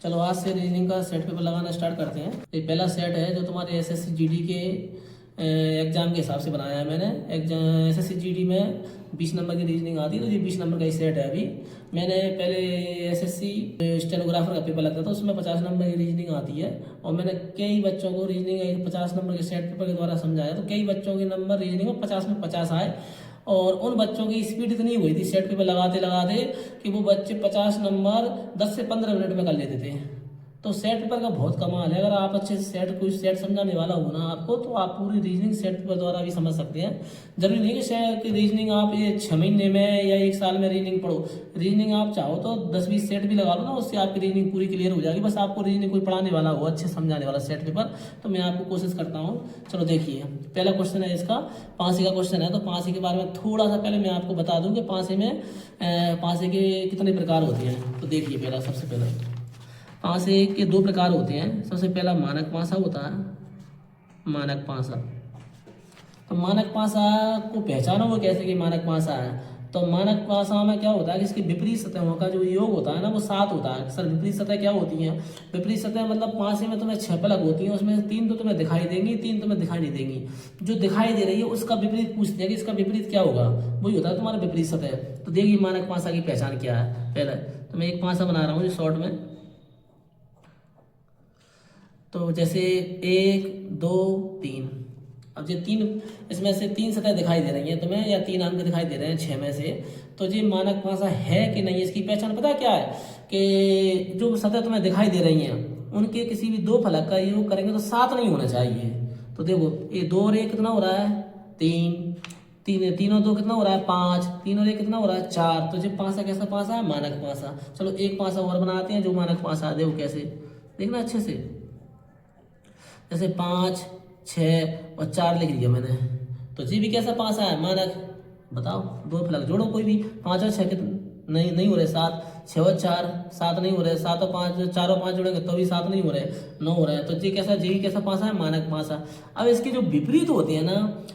चलो आज से रीजनिंग का सेट पेपर लगाना स्टार्ट करते हैं। ये पहला सेट है जो तुम्हारे एसएससी जीडी के एग्जाम के हिसाब से बनाया है मैंने। एसएससी जीडी में 20 नंबर की रीजनिंग आती है, तो ये 20 नंबर का ही सेट है। अभी मैंने पहले एसएससी स्टेनोग्राफर का पेपर लगता था, उसमें 50 नंबर की रीजनिंग आती है, और मैंने कई बच्चों को रीजनिंग 50 नंबर के सेट पेपर के द्वारा समझाया, तो कई बच्चों के नंबर रीजनिंग में 50 में 50 आए। और उन बच्चों की स्पीड इतनी हुई थी सेट पेपर लगाते लगाते कि वो बच्चे 50 नंबर 10 से 15 मिनट में कर लेते थे। तो सेट पेपर का बहुत कमाल है। अगर आप अच्छे से कोई सेट समझाने वाला हो ना आपको, तो आप पूरी रीजनिंग सेट पेपर द्वारा भी समझ सकते हैं। जरूरी नहीं कि रीजनिंग आप ये 6 महीने में या 1 साल में रीजनिंग पढ़ो। रीजनिंग आप चाहो तो 10-20 सेट भी लगा लो ना, उससे आपकी रीजनिंग पूरी क्लियर हो जाएगी। बस आपको रीजनिंग कोई पढ़ाने वाला हो, अच्छे समझाने वाला सेट पेपर, तो मैं आपको कोशिश करता हूँ। चलो देखिए, पहला क्वेश्चन है इसका, पाँसे का क्वेश्चन है। तो पाँसे के बारे में थोड़ा सा पहले मैं आपको बता दूँ कि पाँसे के कितने प्रकार होते हैं। तो देखिए, पहला सबसे पहले पाँसे के 2 प्रकार होते हैं। सबसे पहला मानक पाँसा होता है, मानक पाँसा। तो मानक पाँसा को पहचानो वो कैसे कि मानक पाँसा है। तो मानक पाँसा में क्या होता है कि इसकी विपरीत सतहों का जो योग होता है ना, वो 7 होता है। सर विपरीत सतह क्या होती हैं? विपरीत सतह मतलब पाँसे में तुम्हें 6 पलक होती हैं, उसमें 3 तो तुम्हें दिखाई देंगी, 3 तुम्हें दिखाई नहीं देंगी। जो दिखाई दे रही है उसका विपरीत पूछते हैं कि इसका विपरीत क्या होगा, वही होता है तुम्हारा विपरीत सतह। तो देखिए मानक पाँसा की पहचान क्या है। पहले तो मैं एक पाँसा बना रहा हूँ जो शॉर्ट में। तो जैसे 1 2 3, अब ये 3, इसमें से 3 सतह दिखाई दे रही हैं तुम्हें, या 3 अंक दिखाई दे रहे हैं 6 में से। तो ये मानक पाँसा है कि नहीं, इसकी पहचान पता क्या है कि जो सतह तुम्हें दिखाई दे रही हैं उनके किसी भी 2 फलक का योग करेंगे तो 7 नहीं होना चाहिए। तो देखो ये 2 और 1 कितना हो रहा है? 3 3 और 2 कितना हो रहा है? 5 3 और 1 कितना हो रहा है? 4। तो ये पाँसा कैसा पाँसा है? मानक पाँसा। चलो एक पाँसा और बनाते हैं जो मानक पाँसा है। देखो कैसे, देखना अच्छे से। जैसे 5 6 और 4 लिख लिया मैंने, तो जी भी कैसा पाँसा है? मानक। बताओ 2 फलक जोड़ो कोई भी। 5 और 6 कितने नहीं हो रहे? 7। 6 और 4 7 नहीं हो रहे। 7 और 5 4 और 5 जोड़ेंगे तो भी 7 नहीं हो रहे, 9 हो रहे हैं। तो जी कैसा पाँसा है? मानक पाँसा। अब इसके जो विपरीत होते हैं ना,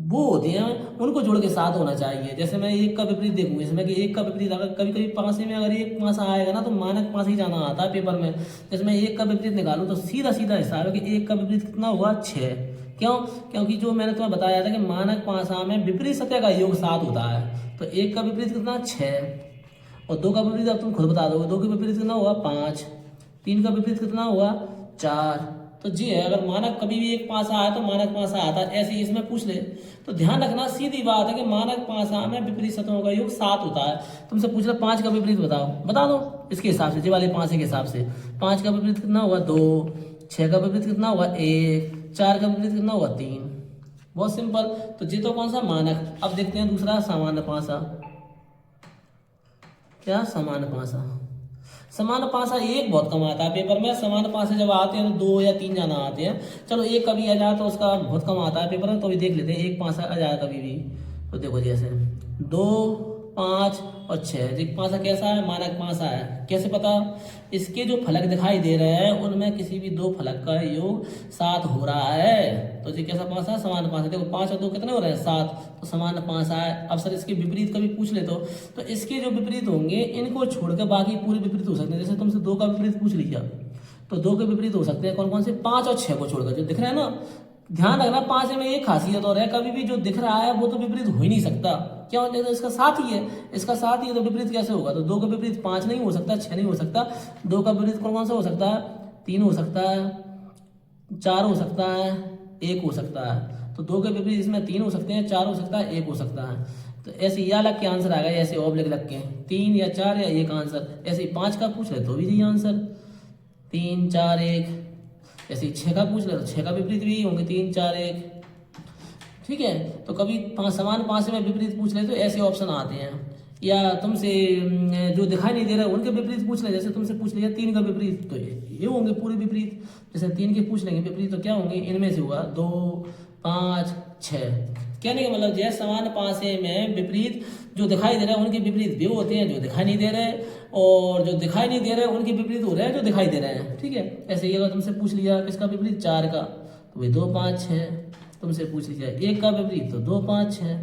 वो होते हैं उनको जोड़ के 7 होना चाहिए। जैसे मैं 1 का विपरीत देखूँ इसमें कि 1 का विपरीत अगर कभी कभी पाँसे में अगर 1 पाँसा आएगा ना, तो मानक पाँसा ही जाना आता है पेपर में। जैसे मैं 1 का विपरीत निकालूं तो सीधा सीधा हिसाब है कि 1 का विपरीत कितना हुआ? 6। क्यों? क्योंकि जो मैंने तुम्हें बताया था कि मानक पाँसा में विपरीत सतह का योग 7 होता है। तो 1 का विपरीत कितना? 6। और 2 का विपरीत अब तुम खुद बता दोगे। 2 का विपरीत कितना हुआ? 5। 3 का विपरीत कितना हुआ? 4। तो जी है, अगर मानक कभी भी एक पाँसा आए तो मानक पाँसा आता है। ऐसे ही इसमें पूछ ले तो ध्यान रखना, सीधी बात है कि मानक पाँसा में विपरीत सतहों का योग 7 होता है। तुमसे पूछ रहा 5 का विपरीत बताओ, बता दो इसके हिसाब से, जी वाले पाँसे के हिसाब से। 5 का विपरीत कितना हुआ? 2। 6 का विपरीत कितना हुआ? 1। 4 का विपरीत कितना हुआ? 3। बहुत सिंपल। तो जी तो कौन सा? मानक। अब देखते हैं दूसरा, सामान्य पाँसा। क्या? सामान्य पाँसा। सामान्य पाँसा एक बहुत कम आता है पेपर में। सामान्य पाँसे जब आते हैं तो 2 या 3 जाना आते हैं। चलो एक कभी आ जाए तो उसका बहुत कम आता है पेपर में, तो भी देख लेते हैं एक पाँसा आ जाए कभी भी। तो देखो जैसे 2 5 और 6, एक पाँसा कैसा है? मानक पाँसा है। कैसे पता? इसके जो फलक दिखाई दे रहे हैं उनमें किसी भी 2 फलक का योग 7 हो रहा है। तो ये कैसा पाँसा है? समान पाँसा। देखो 5 और 2 कितने हो रहे हैं? 7। तो समान पाँसा है। अब सर इसके विपरीत कभी पूछ ले तो इसके जो विपरीत होंगे इनको छोड़कर बाकी पूरे विपरीत हो सकते हैं। जैसे तुमसे 2 का विपरीत पूछ लिया तो 2 के विपरीत हो सकते हैं कौन कौन से? 5 और 6 को छोड़कर जो दिख रहा है ना। ध्यान रखना, पाँच में एक खासियत और है, कभी भी जो दिख रहा है वो तो विपरीत हो ही नहीं सकता। क्यों? तो इसका साथ ही है, इसका साथ ही है, तो विपरीत कैसे होगा? तो 2 का विपरीत 5 नहीं हो सकता, 6 नहीं हो सकता। 2 का विपरीत कौन कौन सा हो सकता है? 3 हो सकता है, 4 हो सकता है, 1 हो सकता है। तो 2 के विपरीत इसमें 3 हो सकते हैं, 4 हो सकता है, 1 हो सकता है। तो ऐसे या लग के आंसर आएगा, ऐसे ऑब्लिक लग के 3 या 4 या 1 आंसर। ऐसे ही 5 का पूछ रहे तो भी यही आंसर 3 4 1। ऐसे ही 6 का पूछ ले तो 6 का विपरीत भी होंगे 3 4 1। ठीक है। तो कभी समान पाँच में विपरीत पूछ ले तो ऐसे ऑप्शन आते हैं। या तुमसे जो दिखाई नहीं दे रहा है उनके विपरीत पूछ ले। जैसे तुमसे पूछ लिया 3 का विपरीत, तो ये होंगे पूरे विपरीत। जैसे 3 के पूछ लेंगे विपरीत तो क्या होंगे? इनमें से होगा 2 5 6। कहने का मतलब जैसे समान पाँसे में विपरीत जो दिखाई दे रहा है उनके विपरीत भी होते हैं जो दिखाई नहीं दे रहे, और जो दिखाई नहीं दे रहे उनके विपरीत हो रहे हैं जो दिखाई दे रहे हैं। ठीक है। ऐसे ही अगर तुमसे पूछ लिया किसका विपरीत? 4 का, तो वही 2 5 6। तुमसे पूछ लिया 1 का विपरीत तो 2 5 6।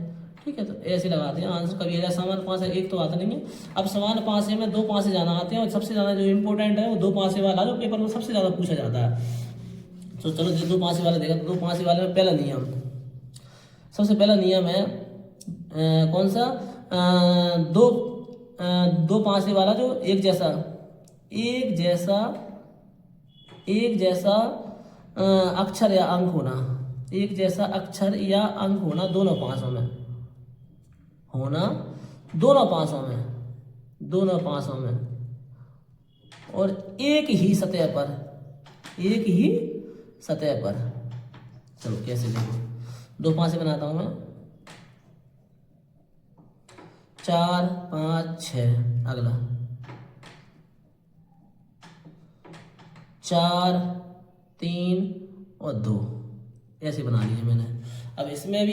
ठीक है, तो ऐसे लगाते हैं आंसर। कभी ऐसा सामान्य पाँच है, एक तो आता नहीं है। अब सामान्य पाँच में दो पाँच से ज़्यादा आते हैं, और सबसे ज़्यादा जो इम्पोर्टेंट है वो दो पाँच वाला जो पेपर में सबसे ज़्यादा पूछा जाता है। तो चलो जो दो पाँच वाला देखा, तो दो पाँच वाले में पहला नियम, सबसे पहला नियम है कौन सा, दो पाँच वाला जो एक जैसा अक्षर या अंक होना, एक जैसा अक्षर या अंक होना दोनों पाँचों में, और एक ही सतह पर, चलो कैसे देखो, दो पाँच बनाता हूं मैं, 4 5 6, अगला 4 3 और 2, ऐसे बना लिए मैंने। अब इसमें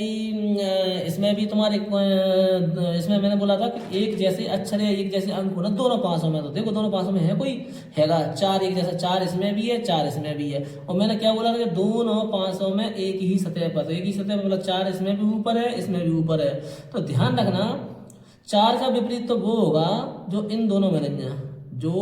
भी तुम्हारे इसमें मैंने बोला था कि एक जैसे अक्षर या एक जैसे अंक होना दोनों पासों में, तो देखो दोनों पासों में है कोई हैगा, 4 एक जैसा, 4 इसमें भी है 4 इसमें भी है, और मैंने क्या बोला था कि दोनों पासों में एक ही सतह पर, तो एक ही सतह पर मतलब 4 इसमें भी ऊपर है इसमें भी ऊपर है। तो ध्यान रखना 4 का विपरीत तो वो होगा जो इन दोनों में नहीं है, जो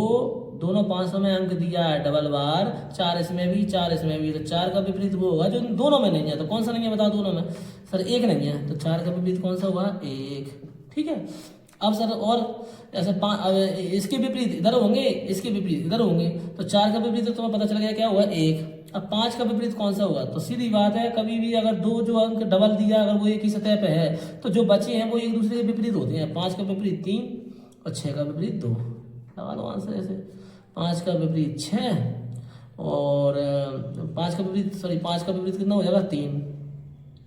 दोनों पाँचों में अंक दिया है डबल बार, 4 इसमें भी 4 इसमें भी, तो 4 का विपरीत वो होगा जो दोनों में नहीं है। तो कौन सा नहीं है बताओ दोनों में, सर एक नहीं है, तो 4 का विपरीत कौन सा हुआ, एक। ठीक है, अब सर और ऐसे इसके विपरीत इधर होंगे, इसके विपरीत इधर होंगे, तो 4 का विपरीत तो तुम्हें पता चल गया क्या हुआ, एक। अब 5 का विपरीत कौन सा होगा, तो सीधी बात है कभी भी अगर दो जो अंक डबल दिया अगर वो एक ही सतह पे है, तो जो बचे हैं वो एक दूसरे के विपरीत होते हैं। 5 का विपरीत 3 और 6 का विपरीत 2, लगा दो आंसर ऐसे। 5 का विपरीत 6 और 5 का विपरीत कितना हो जाएगा, 3।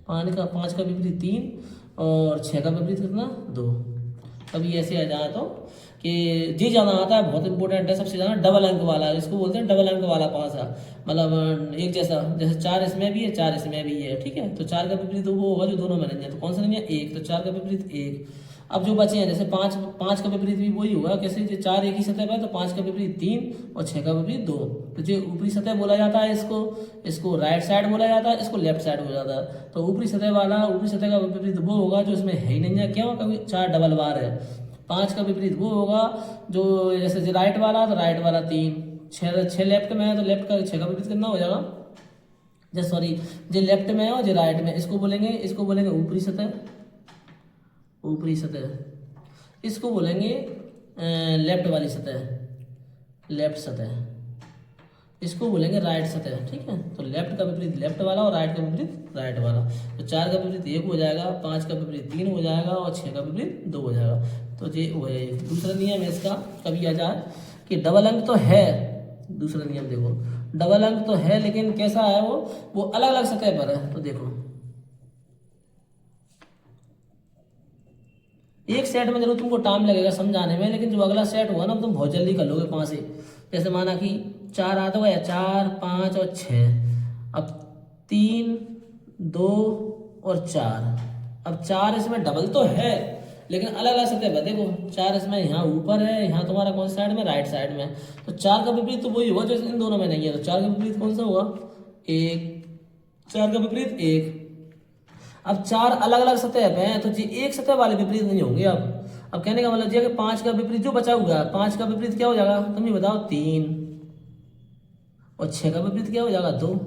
5 का विपरीत 3 और 6 का विपरीत कितना, 2। कभी ऐसे आ जाए तो कि जी जाना आता है, बहुत इंपॉर्टेंट है, सबसे ज़्यादा डबल अंक वाला, इसको बोलते हैं डबल अंक वाला पासा, मतलब एक जैसा, जैसे 4 इसमें भी है 4 इसमें भी है। ठीक है, तो 4 का विपरीत वो होगा जो दोनों में नहीं है, तो कौन सा नहीं है, एक। तो 4 का विपरीत 1। अब जो बचे हैं जैसे 5 का विपरीत भी वही होगा, कैसे, जो 4 एक ही सतह पर है, तो 5 का विपरीत 3 और 6 का विपरीत 2। तो जो ऊपरी सतह बोला जाता है इसको राइट साइड बोला जाता है, इसको लेफ्ट साइड बोला जाता है। तो ऊपरी सतह का विपरीत वो होगा जो इसमें है ही नहीं है, क्यों, कभी 4 डबल बार है। 5 का विपरीत वो होगा जो जैसे जो राइट वाला, तो राइट वाला 3, 6 लेफ्ट में है, तो लेफ्ट का 6 का विपरीत कितना हो जाएगा, जो सॉरी जो लेफ्ट में है और जो राइट में, इसको बोलेंगे ऊपरी सतह, इसको बोलेंगे लेफ्ट वाली सतह, लेफ्ट सतह, इसको बोलेंगे राइट सतह। ठीक है, तो लेफ्ट का विपरीत लेफ्ट वाला और राइट का विपरीत राइट वाला। तो 4 का विपरीत 1 हो जाएगा, 5 का विपरीत 3 हो जाएगा और 6 का विपरीत 2 हो जाएगा। तो ये वो है दूसरा नियम है इसका। कभी आ जाए कि डबल अंक तो है, दूसरा नियम देखो, डबल अंक तो है लेकिन कैसा है वो अलग अलग सतह पर है। तो देखो एक सेट में जरूर तुमको टाइम लगेगा समझाने में, लेकिन जो अगला सेट हुआ ना तुम बहुत जल्दी कर लोगे 5 से। जैसे माना कि 4 आता हुआ 4 5 और 6, अब 3 2 और 4। अब 4 इसमें डबल तो है लेकिन अलग अलग सतह पर। देखो 4 इसमें यहाँ ऊपर है, यहाँ तुम्हारा कौन साइड में, राइट साइड में। तो 4 का विपरीत तो वही होगा जो इन दोनों में नहीं है। तो 4 का विपरीत कौन सा होगा, 1। 4 का विपरीत 1। अब 4 अलग अलग सतह पे हैं, तो जी एक सतह वाले विपरीत नहीं होंगे। अब कहने का मतलब ये कि 5 का विपरीत जो बचा हुआ है, 5 का विपरीत क्या हो जाएगा, तुम ही बताओ, 3 और 6 का विपरीत क्या हो जाएगा, 2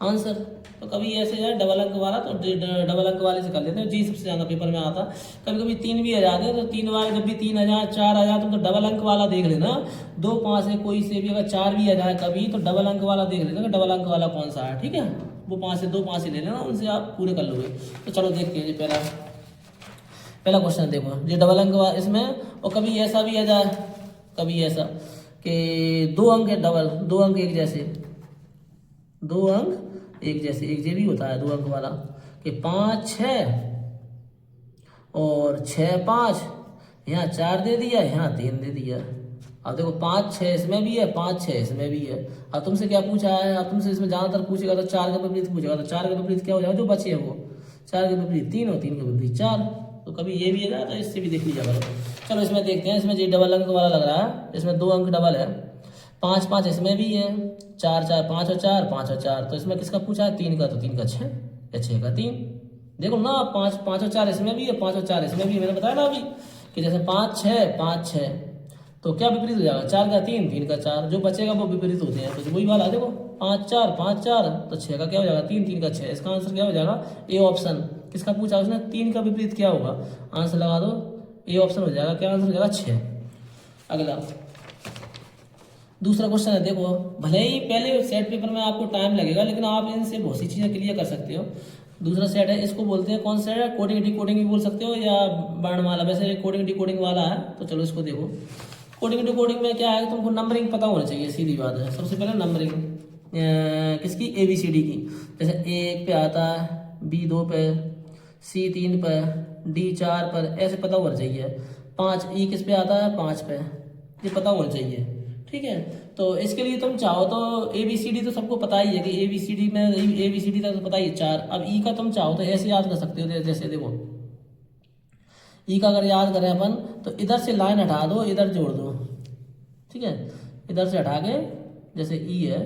आंसर। तो कभी ऐसे जाए डबल अंक वाला, तो डबल अंक वाले से कर लेते हैं जी, सबसे ज्यादा पेपर में आता। कभी कभी 3 भी आ जाते हैं, तो 3 बार जब भी 3 आ जाए 4 आ जाए तो डबल अंक वाला देख लेना। 2 5 से कोई से भी अगर 4 भी आ जाए कभी, तो डबल अंक वाला देख लेना कि डबल अंक वाला कौन सा है। ठीक है, वो 5 से 2 5 से ले लेना, उनसे आप पूरे कर लोगे। तो चलो देखते हैं पहला क्वेश्चन देखो, ये डबल अंक वाला इसमें। और कभी ऐसा भी आ जाए, कभी ऐसा कि 2 अंक है डबल, 2 अंक एक जैसे, 2 अंक एक जैसे, एक जे भी होता है 2 अंक वाला, कि 5 6 और 6 5, यहाँ 4 दे दिया, यहाँ 3 दे दिया। अब देखो 5 6 इसमें भी है, 5 6 इसमें भी है। अब तुमसे क्या पूछा है, अब तुमसे इसमें ज्यादातर पूछेगा तो 4 का विपरीत पूछेगा। तो 4 का विपरीत क्या हो जाएगा जो बचे है वो, 4 के विपरीत 3 और 3 के विपरीत 4। तो कभी ये भी है तो इससे भी देख लीजिए। चलो इसमें देखते हैं, इसमें ये डबल अंक वाला लग रहा है, इसमें 2 अंक डबल है। 5 5 इसमें भी है, 4 4 5 और 4 5 और 4। तो इसमें किसका पूछा है, 3 का, तो 3 का 6 या 6 का 3। देखो ना, 5 5 और 4 इसमें भी है, 5 और 4 इसमें भी है। मैंने बताया ना अभी कि जैसे 5 6 5 6, तो क्या विपरीत हो जाएगा, 4 का 3 3 का 4, जो बचेगा वो विपरीत होते हैं। तो वही वाला देखो 5 4 5 4, तो 6 का क्या हो जाएगा 3 3 का 6। इसका आंसर क्या हो जाएगा ए ऑप्शन। किसका पूछा उसने, 3 का विपरीत क्या होगा, आंसर लगा दो, ए ऑप्शन हो जाएगा। क्या आंसर हो जाएगा 6। अगला दूसरा क्वेश्चन है, देखो भले ही पहले सेट पेपर में आपको टाइम लगेगा, लेकिन आप इनसे बहुत सी चीज़ें क्लियर कर सकते हो। दूसरा सेट है, इसको बोलते हैं कौन सा है, कोडिंग डिकोडिंग भी बोल सकते हो या वर्णमाला। वैसे कोडिंग डिकोडिंग वाला है, तो चलो इसको देखो। कोडिंग डिकोडिंग में क्या है, तुमको नंबरिंग पता होना चाहिए, सीधी बात है। सबसे पहले नंबरिंग किसकी, ABCD की। जैसे A 1 पे आता है, B 2 पे, C 3 पे, D 4 पर, ऐसे पता होना चाहिए। 5 E किस पे आता है, 5 पे, ये पता होना चाहिए। ठीक है, तो इसके लिए तुम चाहो तो ABCD तो सबको पता ही है कि ABCD में ABCD तक तो पता ही है 4। अब E का तुम चाहो तो ऐसे याद कर सकते हो, जैसे देखो E का अगर याद करें अपन, तो इधर से लाइन हटा दो, इधर जोड़ दो। ठीक है, इधर से हटा के, जैसे E है,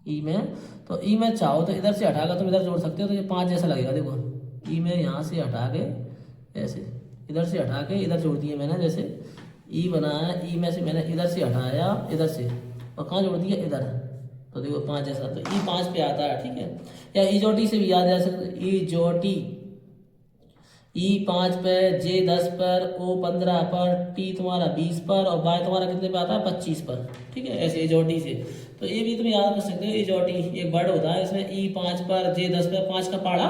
E में, तो E में चाहो तो इधर से हटा कर तुम इधर जोड़ सकते हो, तो ये 5 जैसा लगेगा। देखो E में यहाँ से हटा के ऐसे, इधर से हटा के इधर जोड़ दिए मैंने, जैसे E बनाया, E में से मैंने इधर से हटाया, इधर से, और कहाँ जोड़ दिया, इधर। तो देखो 5 जैसा, तो E 5 पे आता है। ठीक है, या E से भी याद जा सकता है, E 5 पे, J 10 पर, O 15 पर, T तुम्हारा 20 पर, और Y तुम्हारा कितने पे आता है, 25 पर। ठीक है, ऐसे E से। तो ये भी तुम याद कर सकते हो, E एक वर्ड होता है, इसमें E 5 पर, J 10 पर, 5 का पहाड़ा,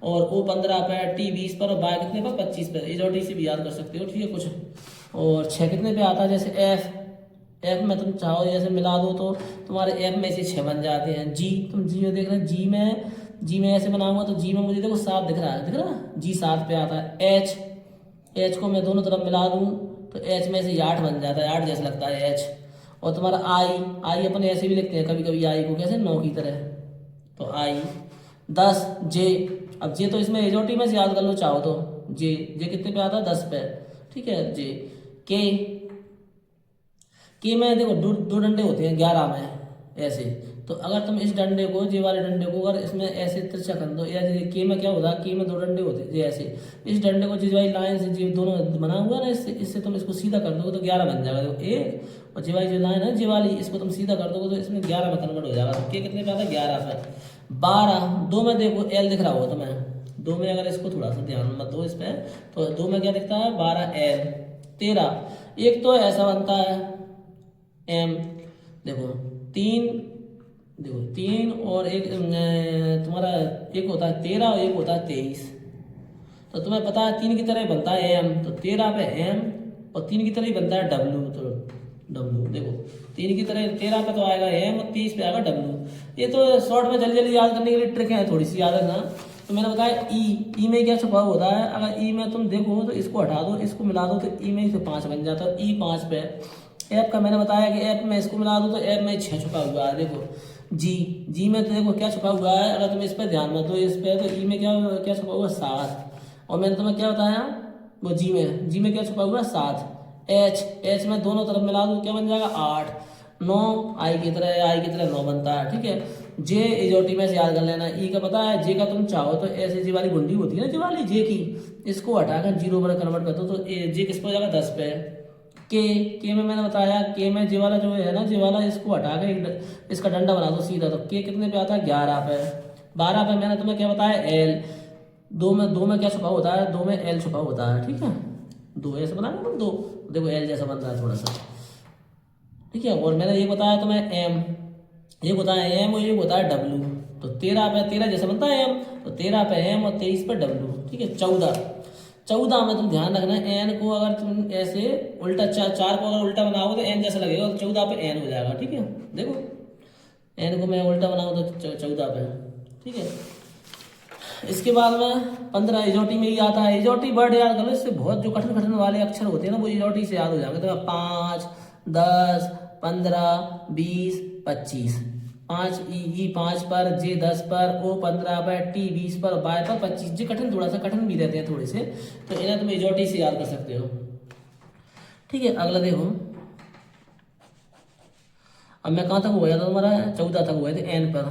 और O 15 पर, T 20 पर, और Y कितने पर, 25 पर। E से भी याद कर सकते हो। ठीक है, कुछ और 6 कितने पे आता है, जैसे F में तुम चाहो जैसे मिला दो, तो तुम्हारे F में से 6 बन जाते हैं। G, तुम G में देख रहे हो, G में ऐसे बनाऊंगा, तो G में मुझे देखो 7 दिख रहा है, G 7 पे आता है। H को मैं दोनों तरफ मिला दूं, तो H में से 8 बन जाता है, 8 जैसा लगता है H। और तुम्हारा I अपन ऐसे भी लिखते हैं कभी कभी, I को कैसे 9 की तरह, तो I 10। J, अब J तो इसमें एजोटी में से याद कर लो चाहो तो, J कितने पे आता है, 10 पे। ठीक है, J। K में देखो दो डंडे होते हैं 11 में ऐसे, तो अगर तुम इस डंडे को, जे वाले डंडे को अगर इसमें ऐसे तिरछा कर दो, या के में क्या होता है, के में 2 डंडे होते हैं ऐसे, इस डंडे को जिस वाली लाइन से जी दोनों बना हुआ ना, इससे तुम इसको सीधा कर दोगे तो 11 बन जाएगा। देखो एक, और जी वाली जो लाइन है, जी वाली, इसको तुम सीधा कर दोगे तो इसमें 11 में कन्वर्ट हो जाएगा। तो के कितने पे आता है, 11 पे। 12, 2 में देखो L दिख रहा होगा तुम्हें, 2 में अगर इसको थोड़ा सा ध्यान मत दो इस पे, तो 2 में क्या दिखता है, 12L। 13, एक तो ऐसा बनता है M, देखो 3, देखो 3 और एक तुम्हारा एक होता है 13 और एक होता है 23। तो तुम्हें पता है 3 की तरह बनता है M, तो 13 पे M, और 3 की तरह ही बनता है W। तो W देखो 3 की तरह 13 पे तो आएगा M, और 23 पे आएगा W। ये तो शॉर्ट में जल्दी जल्दी याद करने के लिए ट्रिक है, थोड़ी सी याद रखना। तो मैंने बताया ई में क्या छुपा होता है, अगर ई में तुम देखो तो इसको हटा दो, इसको मिला दो, तो ई में से 5 बन जाता है। ई 5 पे। ऐप का मैंने बताया कि ऐप में इसको मिला दो तो ऐप में 6 छुपा हुआ है। देखो जी में तो देखो क्या छुपा हुआ है, अगर तुम इस पर ध्यान मत दो इस पर, तो ई में क्या छुपा हुआ है, 7। और मैंने तुम्हें क्या बताया, वो जी में क्या छुपा हुआ है, 7। एच में दोनों तरफ मिला दो क्या बन जाएगा, 8। 9 आई की तरह 9 बनता है। ठीक है, जे इजोटी में से याद कर लेना। ई का पता है, जे का तुम चाहो तो ऐसे जे वाली गुंडी होती है ना, जे वाली जे की, इसको हटाकर 0 पर कन्वर्ट कर दो तो जे किस पर हो जाएगा, 10 पे। के में मैंने बताया, के में जे वाला जो है ना, जे वाला, इसको हटा के इसका डंडा बना दो सीधा, तो के कितने पे आता है, 11 पे। 12 पे मैंने तुम्हें क्या बताया, एल। दो में क्या छुपा होता है, 2 में एल छुपा होता है। ठीक है, 2 ऐसे बना दो, 2 देखो एल जैसा बन रहा है थोड़ा सा। ठीक है, और मैंने ये बताया तुम्हें एम, ये बताया एम, और ये बताया डब्लू। तो 13 पे 13 जैसा बनता है एम, तो 13 पे एम और 23 पे डब्लू। ठीक है, 14 में तुम ध्यान रखना, एन को अगर तुम ऐसे उल्टा 4 को अगर उल्टा बनाओगे तो एन जैसा लगेगा, तो 14 पे एन हो जाएगा। ठीक है, देखो एन को मैं उल्टा बनाऊँ तो 14 पे। ठीक है, इसके बाद में 15 इजोटी में ही आता है। इजोटी वर्ड याद कर लो, इससे बहुत जो कठिन वाले अक्षर होते हैं ना, वो इजोटी से याद हो जाएंगे। तो 5, 10, 15, 20, 25। 5 ई 5 पर, जे 10 पर, ओ 15 पर, टी 20 पर, वाई पर 25। जी कठिन, थोड़ा सा कठिन भी रहते हैं थोड़े से, तो इन्हें तुम इजोटी से याद कर सकते हो। ठीक है, अगला देखो, अब मैं कहाँ तक हुआ था तुम्हारा, 14 तक हुए थे एन पर,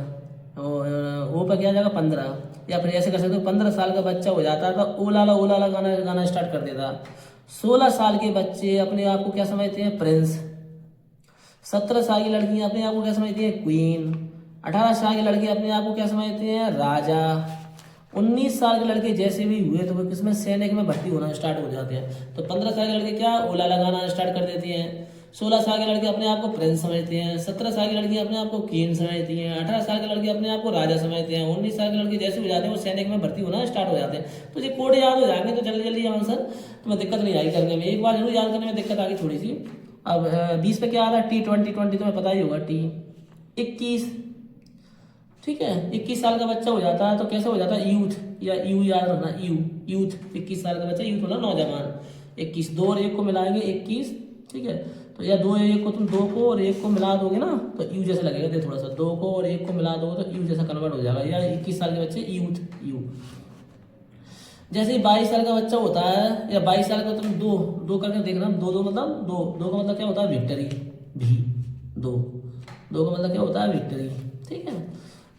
ओ पर क्या जाएगा, 15। या फिर ऐसे कर सकते हो 15 साल का बच्चा हो जाता तो ओला ला गाना गाना स्टार्ट कर देता। 16 साल के बच्चे अपने आप को क्या समझते हैं, प्रिंस। 17 साल की लड़कियां अपने आप को क्या समझती हैं, क्वीन। 18 साल के लड़के अपने आप को क्या समझते हैं, राजा। 19 साल के लड़के जैसे भी हुए तो वो किसमें, सैनिक में भर्ती होना स्टार्ट हो जाते हैं। तो 15 साल के लड़के क्या ओला लगाना स्टार्ट कर देते हैं। 16 साल के लड़के अपने आप को प्रिंस समझते हैं। 17 साल की लड़कियां अपने आप को क्वीन समझती हैं। 18 साल के लड़के अपने आप को राजा समझते हैं। 19 साल के लड़के जैसे हो जाते हैं वो सैनिक में भर्ती होना स्टार्ट हो जाते हैं। तो ये कोड याद हो जाएंगे तो जल्दी जल्दी आंसर तुम्हें दिक्कत नहीं आएगी करने में। एक बार जरूर याद करने में दिक्कत आ गई थोड़ी सी। अब 20 पे क्या आ रहा है, T20 तुम्हें पता ही होगा, T21, ठीक है। 21 साल का बच्चा हो जाता है तो कैसे हो जाता है, यूथ, या यू याद रखना, यूथ। 21 साल का बच्चा यूथ होना, नौजवान। 21, 2 और 1 को मिलाएंगे 21, ठीक है। तो या 2 और 1 को तुम 2 को और 1 को मिला दोगे ना तो यू जैसा लगेगा। देखो थोड़ा सा 2 को और 1 को मिला दोगे तो यू जैसा कन्वर्ट हो जाएगा। या 21 साल के बच्चे यूथ, यू। जैसे ही 22 साल का बच्चा होता है, या 22 साल का तुम दो करके देखना, दो मतलब दो का मतलब क्या होता है, विक्ट्री, भी। दो का मतलब क्या होता है, विक्ट्री, ठीक है।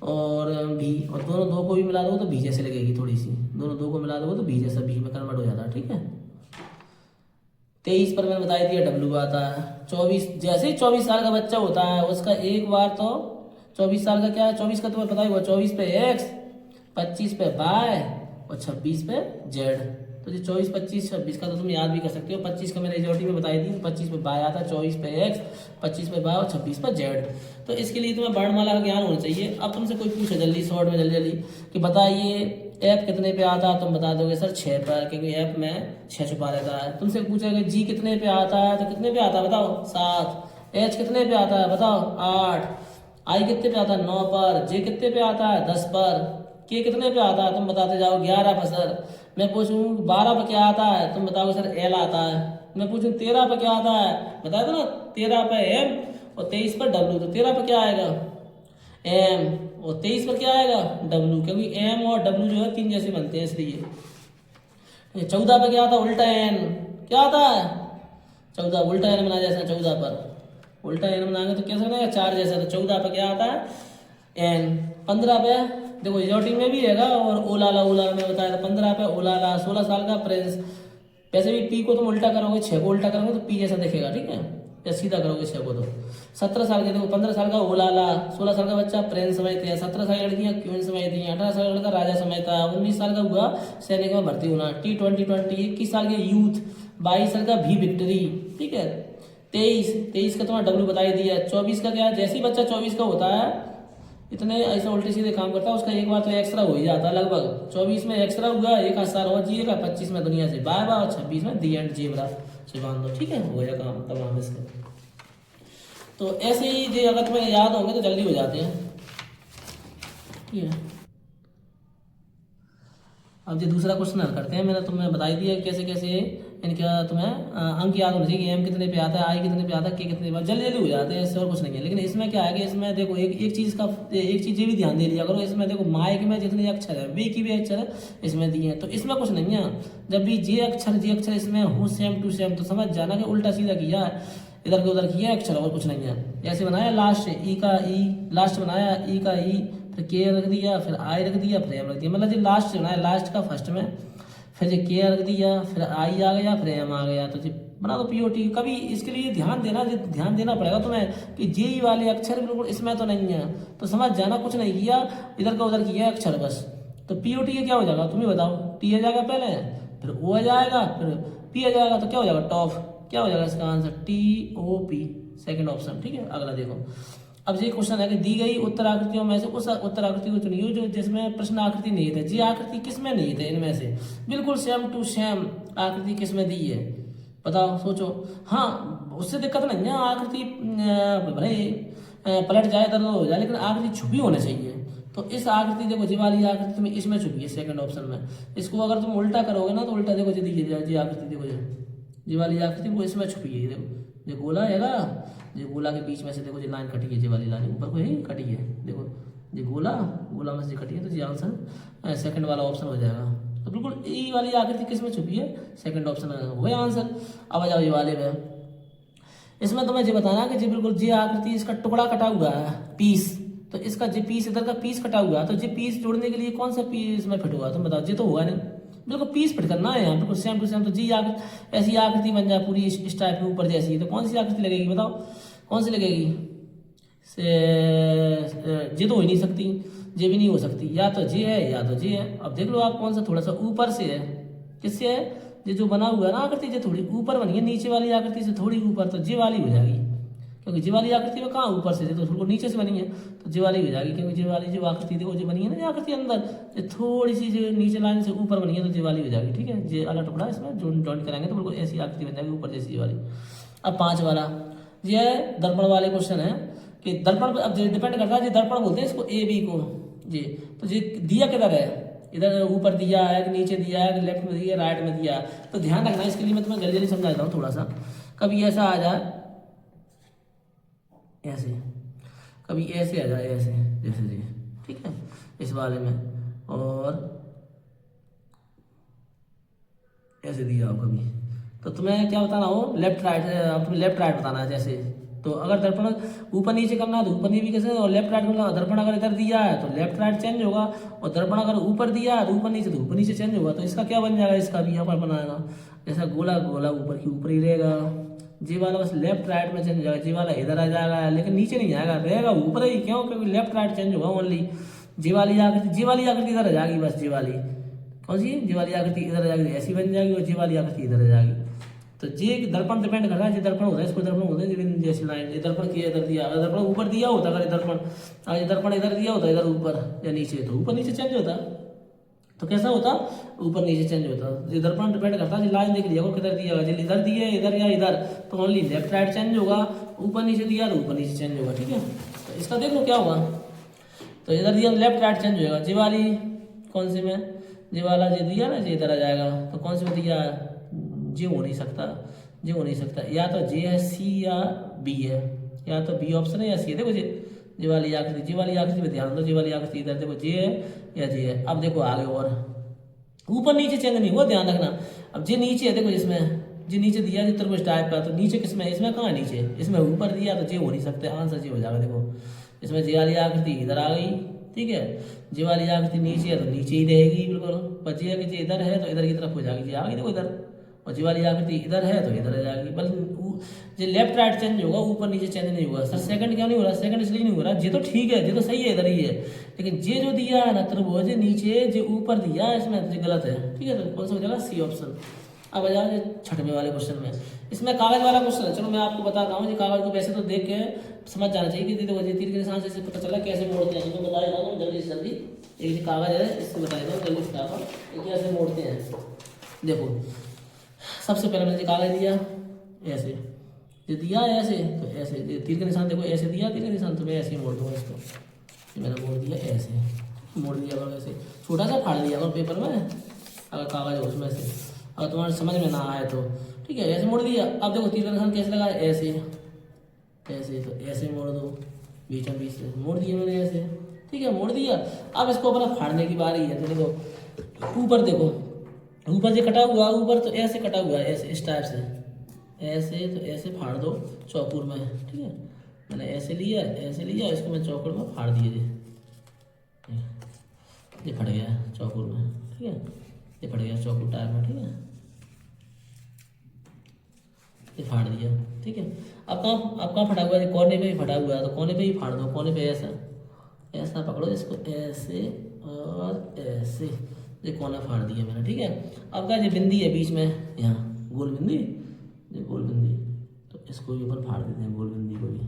और भी, और दोनों 2 को भी मिला दो तो भी जैसे लगेगी थोड़ी सी, दोनों 2 को मिला दो तो भी जैसा, भी में कन्वर्ट हो जाता है, ठीक है। 23 पर मैंने बताई दिया डब्ल्यू आता है। 24, जैसे ही 24 साल का बच्चा होता है उसका एक बार तो 24 साल का क्या है, 24 का तुम्हें पता ही हुआ, 24 पे एक्स, 25 पे वाई और 26 पे जेड। तो ये 24, 25, 26 का तो तुम याद भी कर सकते हो। 25 का मैंने रिजल्ट में बताई दी, 25 पे वाई आता है, 24 पे एक्स, 25 पे वाई और 26 पे जेड। तो इसके लिए तुम्हें वर्णमाला का ज्ञान होना चाहिए। अब तुमसे कोई पूछे जल्दी शॉर्ट में जल्दी कि बताइए एफ कितने पे आता है, तुम बता दोगे सर 6 पर, क्योंकि एफ में 6 छुपा रहता है। तुमसे पूछेगा जी कितने पे आता है तो कितने पे आता है बताओ, 7। एच कितने पे आता है बताओ, 8। आई कितने पे आता है, 9 पर। जे कितने पे आता है, 10 पर। के कितने पे आता है तुम बताते जाओ, 11 पर सर। मैं पूछूं 12 पे क्या आता है, तुम बताओगे सर एल आता है। मैं पूछूं 13 पे क्या आता है, बताया था ना 13 पे एम और 23 पर डब्ल्यू। तो 13 पे क्या आएगा, एम, और 23 पर क्या आएगा, डब्ल्यू, क्योंकि एम और डब्ल्यू जो है 3 जैसे बनते हैं इसलिए। 14 पे क्या आता है, उल्टा एन, क्या आता है 14, उल्टा एन बना जैसा 14 पर। उल्टा एन बनाएंगे तो कैसे बनेगा, 4 जैसा। तो 14 पे क्या आता है, एन। 15 पे देखो रिजॉर्टिंग में भी रहेगा और ओलाला में बताया था। 15 पे ओलाला, 16 साल का प्रिंस। वैसे भी पी को तुम उल्टा करोगे, 6 को उल्टा करोगे तो पी जैसा दिखेगा, ठीक है, या सीधा करोगे 6 को तो। 17 साल के देखो, 15 साल का ओलाला, 16 साल का बच्चा प्रिंस समझते हैं, 17 साल की लड़कियां क्वीन समझती हैं, 18 साल का लड़का राजा समझता है, 19 साल का हुआ सैनिक में भर्ती होना, T20, 21 साल के यूथ, 22 साल का भी विक्ट्री, ठीक है। 23 का तुम्हारा डब्ल्यू बताई दिया। 24 का क्या है, जैसे ही बच्चा 24 का होता है इतने ऐसा उल्टे सीधे काम करता है, उसका एक बार तो एक्स्ट्रा हो ही जाता है लगभग। 24 में एक्स्ट्रा हुआ, एक साल और जिएगा, 25 में दुनिया से बाय बाय और 26 में दी एंड जेबरा से बांध दो, ठीक है, हो गया काम तमाम इसका। तो ऐसे ही जो अगर तुम्हें याद होंगे तो जल्दी हो जाते हैं, ठीक है। अब जो दूसरा क्वेश्चन हल करते हैं, मैंने तुम्हें बताई दिया कैसे कैसे इनका तुम्हें अंक याद होने चाहिए कि एम कितने पे आता है, आई कितने पे आता है, के कितने पे, जल्दी जल्दी हो जाते हैं, इससे और कुछ नहीं है। लेकिन इसमें क्या है कि इसमें देखो एक चीज़ ये भी ध्यान दे लिया करो, इसमें देखो माइक में जितने अक्षर है वे की भी अक्षर है इसमें दिए हैं, तो इसमें कुछ नहीं है। जब भी जे अक्षर इसमें हो सेम टू सेम तो समझ जाना कि उल्टा सीधा किया है, इधर के उधर किया अक्षर और कुछ नहीं है। जैसे बनाया लास्ट ई का ई, लास्ट बनाया ई का ई, फिर के रख दिया, फिर आई रख दिया, फिर एम रख दिया, मतलब जो लास्ट बनाया लास्ट का फर्स्ट में, फिर जो के रख दिया, फिर आई आ गया, फिर एम आ गया, तो जो बना दो पीओटी। कभी इसके लिए ध्यान देना पड़ेगा तुम्हें कि जे वाले अक्षर बिल्कुल इसमें तो नहीं है, तो समझ जाना कुछ नहीं किया, इधर का उधर किया अक्षर बस। तो पीओटी क्या हो जाएगा तुम्हें बताओ, टी आ जाएगा पहले, फिर ओ आ जाएगा, फिर पी आ जाएगा, तो क्या हो जाएगा टॉप, क्या हो जाएगा इसका आंसर TOP, सेकंड ऑप्शन, ठीक है। अगला देखो, अब ये क्वेश्चन है कि दी गई उत्तर आकृतियों में से उस उत्तर आकृति को चुनिए जो जिसमें प्रश्न आकृति निहित है। जी आकृति किसमें निहित है, इनमें से बिल्कुल सेम टू सेम आकृति किसमें दी है, बताओ सोचो। हाँ उससे दिक्कत नहीं है, आकृति भले पलट जाए इधर हो जाए, लेकिन आकृति छुपी होनी चाहिए। तो इस आकृति देखो जी वाली आकृति तुम्हें इसमें छुपी है सेकंड ऑप्शन में। इसको अगर तुम उल्टा करोगे ना तो उल्टा देखो जी दीजिए जी आकृति देखो जी वाली आकृति वो इसमें छुपी है, देखो ये गोला है ना, ये गोला के बीच में से देखो ये लाइन कटी है, ये वाली लाइन ऊपर को ही कटी है, देखो ये गोला में से कटी है, तो ये आंसर सेकंड वाला ऑप्शन हो जाएगा। तो बिल्कुल ई वाली आकृति किस में छुपी है, सेकंड ऑप्शन हो गया आंसर। अब आ जाओ ये वाले में, इसमें तुम्हें ये बताना कि जी बिल्कुल जी आकृति इसका टुकड़ा कटा हुआ है, पीस तो इसका जो पीस इधर का पीस कटा हुआ है, तो जो पीस जोड़ने के लिए कौन सा पीस में फिट हुआ, तुम बताओ। ये तो होगा नहीं, बिल्कुल पीस फिट करना है यहाँ, बिल्कुल सेम टू सेम। तो जी ऐसी आकृति बन जाए पूरी इस टाइप के ऊपर जैसी, तो कौन सी आकृति लगेगी बताओ, कौन सी लगेगी। ये तो हो ही नहीं सकती, ये भी नहीं हो सकती, या तो ये है या तो ये है। अब देख लो आप कौन सा थोड़ा सा ऊपर से है, किससे है, ये जो बना हुआ है ना आकृति, ये थोड़ी ऊपर बनी है, नीचे वाली आकृति से थोड़ी ऊपर, तो ये वाली हो जाएगी। क्योंकि जी वाली आकृति में कहाँ ऊपर से, तो बिल्कुल नीचे से बनी है, तो जी वाली हो जाएगी। क्योंकि जी वाली जो आकृति देखो जो बनी है ना, ये आकृति अंदर ये थोड़ी सी जो नीचे लाइन से ऊपर बनी है, तो जी वाली हो जाएगी। ठीक है, ये अलग टुकड़ा इसमें जॉइंट कराएंगे तो बिल्कुल ऐसी आकृति बन जाएगी ऊपर जैसी वाली। अब 5 वाला ये दर्पण वाले क्वेश्चन है कि दर्पण, अब डिपेंड करता है, दर्पण बोलते हैं इसको ए बी को जी। तो ये दिया किधर है, इधर ऊपर दिया है कि नीचे दिया है कि लेफ्ट में दिया है राइट में दिया है, तो ध्यान रखना। इसके लिए मैं तुम्हें जल्दी जल्दी समझा देता हूँ थोड़ा सा। कभी ऐसा आ जाए ऐसे, कभी ऐसे आ जाए ऐसे, जैसे जी, ठीक है, इस वाले में, और ऐसे दिया हो कभी, तो तुम्हें क्या बताना हो, लेफ्ट राइट, तुम्हें लेफ्ट राइट बताना है जैसे। तो अगर दर्पण ऊपर नीचे करना है तो ऊपर नीचे कैसे, और लेफ्ट राइट करना, दर्पण अगर इधर दिया है तो लेफ्ट राइट चेंज होगा, और दर्पण अगर ऊपर दिया है तो ऊपर नीचे, तो ऊपर नीचे चेंज होगा। तो इसका क्या बन जाएगा, इसका भी यहाँ पर बनाएगा जैसा गोला गोला ऊपर की ऊपर ही रहेगा, जी वाला बस लेफ्ट राइट में चेंज हो जाएगा, जी वाला इधर आ जाएगा लेकिन नीचे नहीं आएगा, रहेगा ऊपर ही। क्यों, क्योंकि लेफ्ट राइट चेंज होगा ओनली। जी वाली आकृति इधर आ जाएगी, बस जी वाली, कौन सी, जी वाली आकृति इधर आ जाएगी, ऐसी बन जाएगी, और जी वाली आकृति इधर आ जाएगी। तो ये दर्पण डिपेंड कर रहा है, जो दर्पण होता है इसको दर्पण होता है, जैसे लाइन ये दर्पण किया इधर दिया, अगर दर्पण ऊपर दिया होता, अगर दर्पण इधर दिया होता इधर ऊपर या नीचे, तो ऊपर नीचे चेंज होता, तो कैसा होता, ऊपर नीचे चेंज होता। ये दर्पण डिपेंड करता है, लाइन देख लिया किधर दिया होगा, इधर दिया इधर या इधर, तो ओनली लेफ्ट राइट चेंज होगा, ऊपर नीचे दिया तो ऊपर नीचे चेंज होगा। ठीक है, तो इसका देख लो क्या होगा, तो इधर दिया लेफ्ट राइट चेंज होगा। जी वाली कौन सी में, जी वाला जो दिया ना, जी इधर आ जाएगा, तो कौन सी में दिया, जी हो नहीं सकता, जी हो नहीं सकता, या तो जे है, सी या बी है, या तो बी ऑप्शन है या सी है। देखो जी वाली आकृति में ध्यान दो, जी वाली आकृति इधर देखो, जे है या जे है। अब देखो आगे, और ऊपर नीचे चेंज नहीं हुआ, ध्यान रखना। अब जे नीचे है, देखो जिसमें जी नीचे दिया जो त्रिभुज टाइप का, तो नीचे किसमें, इसमें कहाँ है नीचे, इसमें ऊपर दिया, तो जे हो नहीं सकते, आंसर जे हो जाएगा। देखो इसमें जे वाली आकृति इधर आ गई, ठीक है, जे वाली आकृति नीचे है तो नीचे ही रहेगी बिल्कुल, पर जे की इधर है तो इधर की तरफ हो जाएगी, जे आ गई देखो इधर, और जी वाली आकृति इधर है तो इधर आ जाएगी। बल्कि जो लेफ्ट राइट चेंज होगा, ऊपर नीचे चेंज नहीं होगा। सर सेकंड क्यों नहीं हो रहा, सेकंड इसलिए नहीं हो रहा, ये तो ठीक है, ये तो सही है, इधर ही है, लेकिन ये जो दिया है ना त्रिभुज नीचे जो ऊपर दिया है इसमें ये गलत है। ठीक है, तो कौन सा हो जाएगा, सी ऑप्शन। अब आ जाओ 6वें वाले क्वेश्चन में, इसमें कागज वाला क्वेश्चन है। चलो मैं आपको बताता हूँ, कागज को वैसे तो देख के समझ जाना चाहिए कि देखो तीर के निशान से पता चला कैसे मोड़ते हैं, मैं बता देता हूँ जल्दी से जल्दी। एक कागज है इसको बता देता हूँ जल्दी से, कैसे मोड़ते हैं। देखो सबसे पहले मैंने कागज दिया ऐसे, ये दिया ऐसे, तो ऐसे तीर के निशान देखो, ऐसे दिया तीर के निशान, तो मैं ऐसे ही मोड़ दूँगा इसको, ये मैंने मोड़ दिया ऐसे, मोड़ दिया अगर ऐसे, छोटा सा फाड़ दिया अगर पेपर में, अगर कागज हो उसमें से, अगर तुम्हारे समझ में ना आए तो ठीक है, ऐसे मोड़ दिया। अब देखो तीर का निशान कैसे लगा, ऐसे ऐसे, तो ऐसे मोड़ दो, बीचों बीच से मोड़ दिया मैंने ऐसे, ठीक है, मोड़ दिया। अब इसको अपना फाड़ने की बारी है, तो देखो ऊपर, देखो ऊपर जो कटा हुआ, ऊपर तो ऐसे कटा हुआ है, ऐसे इस टाइप से, ऐसे तो ऐसे फाड़ दो चौकोर में। ठीक है, मैंने ऐसे लिया इसको मैं चौकोर में फाड़ दिए, ये फट गया चौकोर में। ठीक है, ये फट गया चौकोर टाइप में। ठीक है, ये फाड़ दिया। ठीक है, अब कहाँ फटा हुआ है, कोने पे ही फटा हुआ है, तो कोने पे ही फाड़ दो, कोने पे ऐसा पकड़ो इसको, ऐसे और ऐसे, ये कोना फाड़ दिया मैंने। ठीक है, अब क्या, ये बिंदी है बीच में, यहाँ गोल बिंदी, ये गोल बिंदी, तो इसको भी ऊपर फाड़ देते हैं, गोल बिंदी को भी।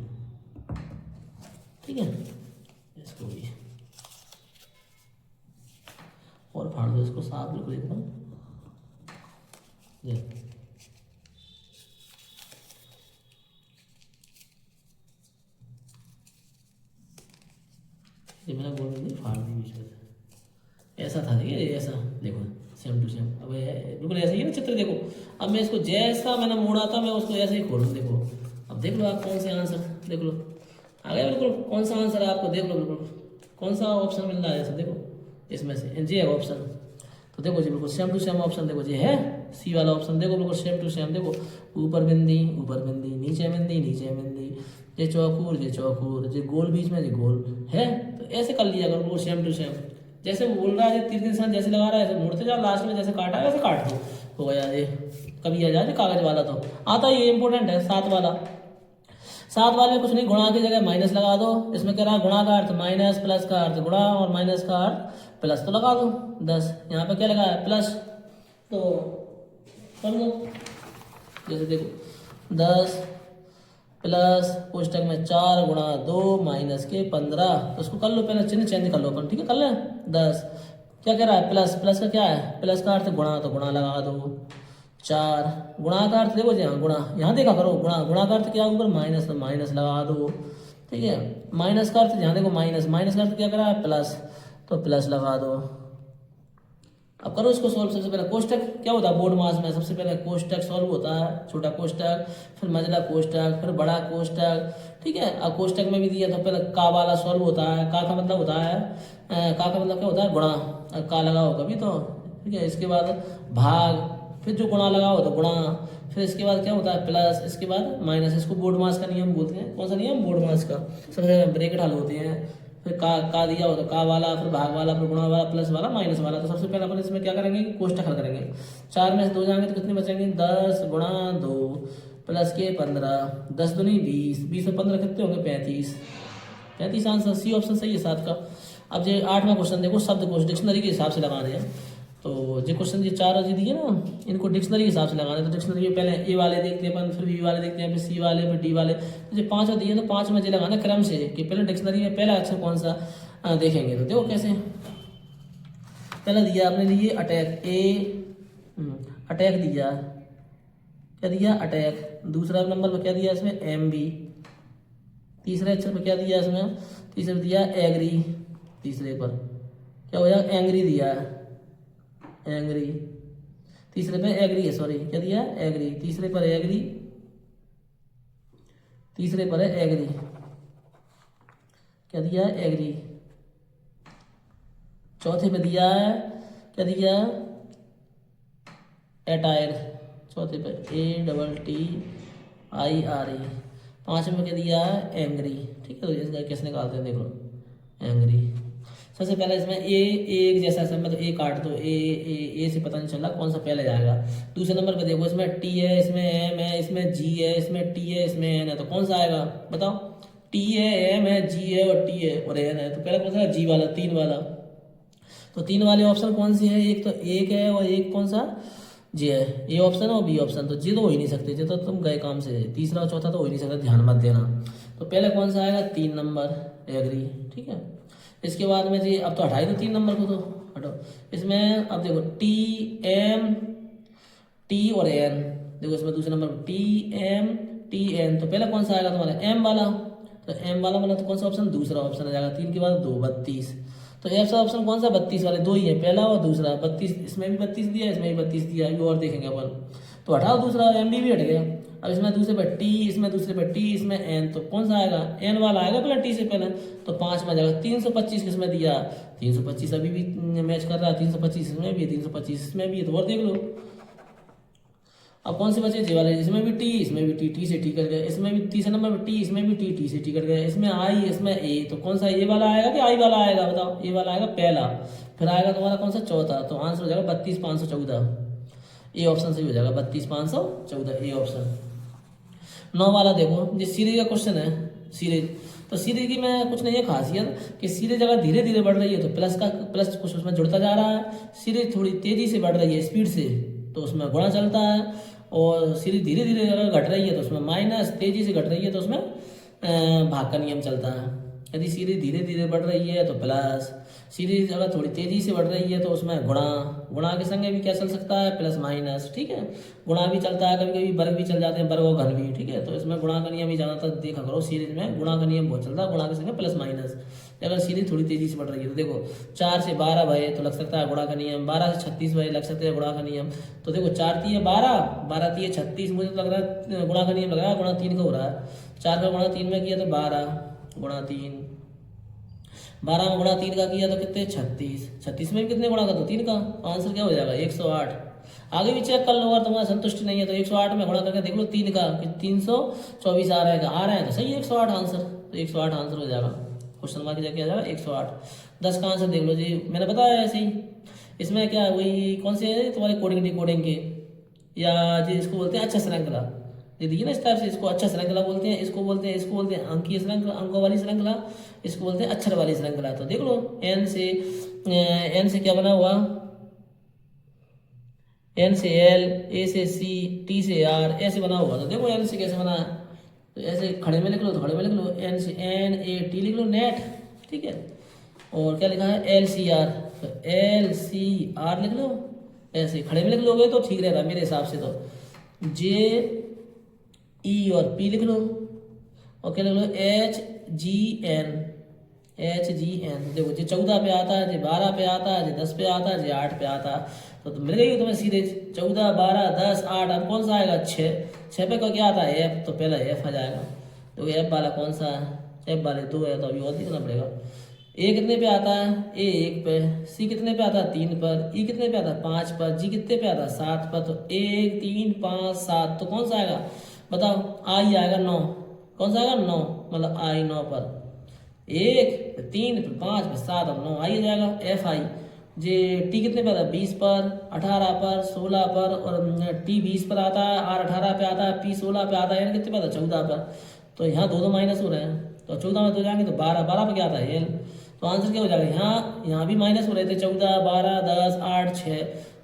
ठीक है, इसको भी और फाड़ दो इसको साफ बिल्कुल एकदम। ये मैंने गोल बिंदी फाड़ दी बीच में से, ऐसा था, देखिए ऐसा, देखो सेम टू सेम। अब बिल्कुल ऐसा ही है ना चित्र, देखो अब मैं इसको जैसा मैंने मोड़ा था मैं उसको ऐसे ही खोलूँ। देखो अब देख लो आप कौन से आंसर, देख लो आ गया बिल्कुल, कौन सा आंसर है आपको, देख लो बिल्कुल कौन सा ऑप्शन मिल रहा है, ऐसा देखो इसमें से जी है ऑप्शन, तो देखो जी बिल्कुल सेम टू सेम ऑप्शन, देखो जी है सी वाला ऑप्शन, देखो बिल्कुल सेम टू सेम। देखो ऊपर बिंदी नीचे बिंदी, ये चौकूर ये गोल बीच में ये गोल है। तो ऐसे कर लिया करो सेम टू सेम। जैसे वो बोल रहा है तीर के निशान जैसे लगा रहा है ऐसे मुड़ते जाओ, लास्ट में जैसे काटा है वैसे काट दो, हो गया ये। कभी आ जाए कागज वाला तो आता ही, ये इंपॉर्टेंट है। 7 वाला, 7 वाले में कुछ नहीं, गुणा की जगह माइनस लगा दो। इसमें कह रहा है गुणा का अर्थ माइनस, प्लस का अर्थ गुणा और माइनस का अर्थ प्लस, तो लगा दो 10। यहाँ पे क्या लगा है प्लस, तो कर दो। जैसे देखो 10 प्लस कोष्टक में 4 गुणा 2 माइनस के 15, तो उसको कर लो, पहले चिन्ह चेंज कर लो अपन, ठीक है कर लें। 10 क्या कह रहा है प्लस, प्लस का क्या है, प्लस का अर्थ गुणा, तो गुणा लगा दो। 4 गुणा का अर्थ देखो जी, हाँ गुणा, यहाँ देखा करो गुणा, गुणा का अर्थ क्या ऊपर माइनस, तो माइनस लगा दो, ठीक है। माइनस का अर्थ यहाँ देखो माइनस, माइनस का अर्थ क्या कर रहा है प्लस, तो प्लस लगा दो। अब करो इसको सॉल्व। सबसे पहले कोष्टक क्या होता है बोर्ड मास में, सबसे पहले कोष्टक सॉल्व होता है, छोटा कोष्टक, फिर मझला कोष्टक, फिर बड़ा कोष्टक, ठीक है। अब कोष्टक में भी दिया तो पहले का वाला सॉल्व होता है। का मतलब होता है, का मतलब क्या होता है गुणा, का लगा हो कभी तो, ठीक है। इसके बाद भाग, फिर जो गुणा लगा हो तो गुणा, फिर इसके बाद क्या होता है प्लस, इसके बाद माइनस। इसको बोर्ड मास का नियम बोलते हैं। कौन सा नियम, बोर्ड मास का। सबसे ब्रैकेट हल होते हैं, फिर का दिया हो तो का वाला, फिर भाग वाला, फिर गुणा वाला, प्लस वाला, माइनस वाला। तो सबसे पहले अपन इसमें क्या करेंगे, कोष्टक हल करेंगे। 4 में से 2 जाएंगे तो कितने बचेंगे, 10 गुणा 2 प्लस के 15, 10 दूनी 20, 20 और 15 कितने होंगे 35, 35 आंसर, सी ऑप्शन सही है 7 का। अब ये 8वां क्वेश्चन देखो, शब्दकोश डिक्शनरी के हिसाब से लगाने हैं। तो जो क्वेश्चन ये 4 जो दिए ना, इनको डिक्शनरी के हिसाब से लगाना है। तो डिक्शनरी में पहले ए वाले देखते हैं अपन, फिर बी वाले देखते हैं, फिर सी वाले, फिर डी वाले। तो जो 5 दिए तो 5 में जो लगाना क्रम से, कि पहले डिक्शनरी में पहला अक्षर कौन सा देखेंगे। तो देखो कैसे, पहला दिया आपने लिए अटैक, अटैक दिया, क्या दिया अटैक। दूसरा नंबर पर क्या दिया इसमें एम बी। तीसरे अक्षर पर क्या दिया इसमें, तीसरे दिया एग्री। तीसरे पर क्या हो जाएगा, एंग्री दिया है, एंग्री। तीसरे पे एग्री है, सॉरी क्या दिया एग्री। तीसरे पर एग्री, तीसरे पर है एग्री, क्या दिया एग्री। चौथे पे दिया है, क्या दिया एटायर, चौथे पे ATTIRE। 5वें में क्या दिया एंग्री, ठीक है। तो इसका कैसे निकालते हैं देखो, एंग्री। सबसे पहले इसमें एक जैसा मतलब ए काट दो, ए से पता नहीं चल रहा कौन सा पहले जाएगा। दूसरे नंबर पे देखो, इसमें टी है, इसमें एम है, इसमें जी है, इसमें टी है, इसमें एन है, तो कौन सा आएगा बताओ। टी है, एम है, जी है और टी है और एन है, तो पहले कौन सा जी वाला, 3 वाला। तो 3 वाले ऑप्शन कौन सी है, एक तो एक है और एक कौन सा जी है, ए ऑप्शन और बी ऑप्शन। तो जी तो हो ही नहीं सकते, जी तो तुम गए काम से, तीसरा और चौथा तो हो ही नहीं सकता, ध्यान मत देना। तो पहले कौन सा आएगा 3 नंबर एग्री, ठीक है। इसके बाद में जी अब तो हटाई दो 3 नंबर को, तो हटो। इसमें अब देखो टी एम टी और एन, देखो इसमें दूसरे नंबर टी एम टी एन। तो पहले कौन सा आएगा तुम्हारा एम वाला, तो एम वाला मतलब तो कौन सा ऑप्शन, दूसरा ऑप्शन आ जाएगा। 3 के बाद 2 32, तो ऐसा ऑप्शन कौन सा 32 वाले 2 ही है, पहला और दूसरा। 32 इसमें भी 32 दिया, इसमें भी 32 दिया, और देखेंगे अपन। तो हटाओ दूसरा, एम भी हट गया। अब इसमें दूसरे पे टी, इसमें दूसरे पे टी, इसमें एन, तो कौन सा आएगा एन वाला आएगा पहले टी से पहले। तो 5 में जाएगा। 325 किसमें दिया, 325 अभी भी मैच कर रहा है, 325 इसमें भी, 325 इसमें भी है, तो और देख लो। अब कौन से बचे जी वाले, इसमें भी टी, इसमें भी टी, टी से टी कर गया। इसमें भी तीसरे नंबर पर टी, इसमें भी टी, टी से टी कर गया। इसमें आई, इसमें ए, तो कौन सा ए वाला आएगा कि आई वाला आएगा बताओ। ए वाला आएगा पहला, फिर आएगा तुम्हारा कौन सा चौथा। तो आंसर हो जाएगा 32 514, ए ऑप्शन सही हो जाएगा 32 514, ए ऑप्शन। 9 वाला देखो, ये सीरीज का क्वेश्चन है, सीरीज। तो सीरीज की में कुछ नहीं है खासियत कि सीरीज अगर धीरे धीरे बढ़ रही है तो प्लस का प्लस कुछ उसमें जुड़ता जा रहा है। सीरीज थोड़ी तेजी से बढ़ रही है स्पीड से, तो उसमें गुणा चलता है। और सीरीज धीरे धीरे अगर घट रही है तो उसमें माइनस, तेजी से घट रही है तो उसमें भाग का नियम चलता है। यदि सीरीज धीरे धीरे बढ़ रही है तो प्लस, सीरीज अगर थोड़ी तेजी से बढ़ रही है तो उसमें गुणा, गुणा के संगे भी क्या चल सकता है प्लस माइनस, ठीक है। गुणा भी चलता है, कभी कभी वर्ग भी चल जाते हैं, वर्ग और घन भी, ठीक है। तो इसमें गुणा का नियम ही ज़्यादातर देखा करो, सीरीज में गुणा का नियम बहुत चलता है, गुणा के संगे प्लस माइनस। अगर सीरीज थोड़ी तेजी से बढ़ रही है तो देखो 4 से 12 भये तो लग सकता है गुणा का नियम, 12 से 36 भये लग सकते हैं गुणा का नियम। तो देखो 4 3 12, 12 3 36, मुझे तो लग रहा है गुणा का नियम लग रहा है, गुणा 3 का हो रहा है। 4 का गुणा 3 में किया तो 12 गुणा 3, 12 में गुणा 3 का किया तो कितने 36, 36 में भी कितने गुणा का, तो 3 का। आंसर क्या हो जाएगा 108। आगे भी चेक कर लो, अगर तुम्हारा संतुष्टि नहीं है तो 108 में गुणा करके देख लो 3 का कि 324 आ रहा है तो सही है 108 आंसर, तो 108 आंसर हो जाएगा। क्वेश्चन मार्क क्या किया जाएगा 108। 10 का आंसर देख लो जी, मैंने बताया ऐसे ही। इसमें क्या वही कौन से है तुम्हारे कोडिंग डिकोडिंग के, या जी इसको बोलते हैं अच्छा श्रृंखला, ये देखिए ना इस टाइप से, इसको अच्छा श्रृंखला बोलते हैं, इसको बोलते हैं अंकीय श्रृंखला, अंकों वाली श्रृंखला, इसको बोलते हैं अक्षर वाली श्रृंखला। तो देख लो एन से क्या बना हुआ, एन से एल, ए से सी, टी से आर, ऐसे बना हुआ। तो देखो एन से कैसे बना है, तो ऐसे खड़े में लिख लो, तो खड़े में लिख लो एन से एन ए टी लिख लो नेट, ठीक है। और क्या लिखा है एल सी आर, तो एल सी आर लिख लो, ऐसे खड़े में लिख लोगे तो ठीक रहेगा मेरे हिसाब से। तो जे ई और पी लिख लो, और क्या लिख लो H G N, H G N. देखो जो 14 पे आता है, जो 12 पे आता है, जो 10 पे आता है, जो 8 पे आता है, तो मिल गई तुम्हें सीधे 14 12 10 8। अब कौन सा आएगा 6 पे क्या आता है एफ, तो पहला एफ आ जाएगा। तो एफ वाला कौन सा है, एफ वाले 2 है, तो अभी और देखना पड़ेगा। ए कितने पे आता है, ए 1 पे, सी कितने पे आता है 3 पर, ई कितने पे आता है 5 पर, जी कितने पे आता है 7 पर। तो 1 3 5 7, तो कौन सा आएगा बताओ, आई आएगा 9। कौन सा आएगा 9, मतलब आई 9 पर, 1 3 5 7 और 9 आई आ जाएगा एफ आई। जे टी कितने पे आता है 20 पर, 18 पर, 16 पर, और टी 20 पर आता है, आर 18 पे आता है, पी 16 पे आता है, एन कितने पे आता है 14 पर। तो यहाँ दो माइनस हो रहे हैं, तो 14 में 2 जाएंगे तो 12 पे क्या आता है एल। तो आंसर क्या हो जाएगा, यहाँ भी माइनस हो रहे थे 14 12 10 8 6,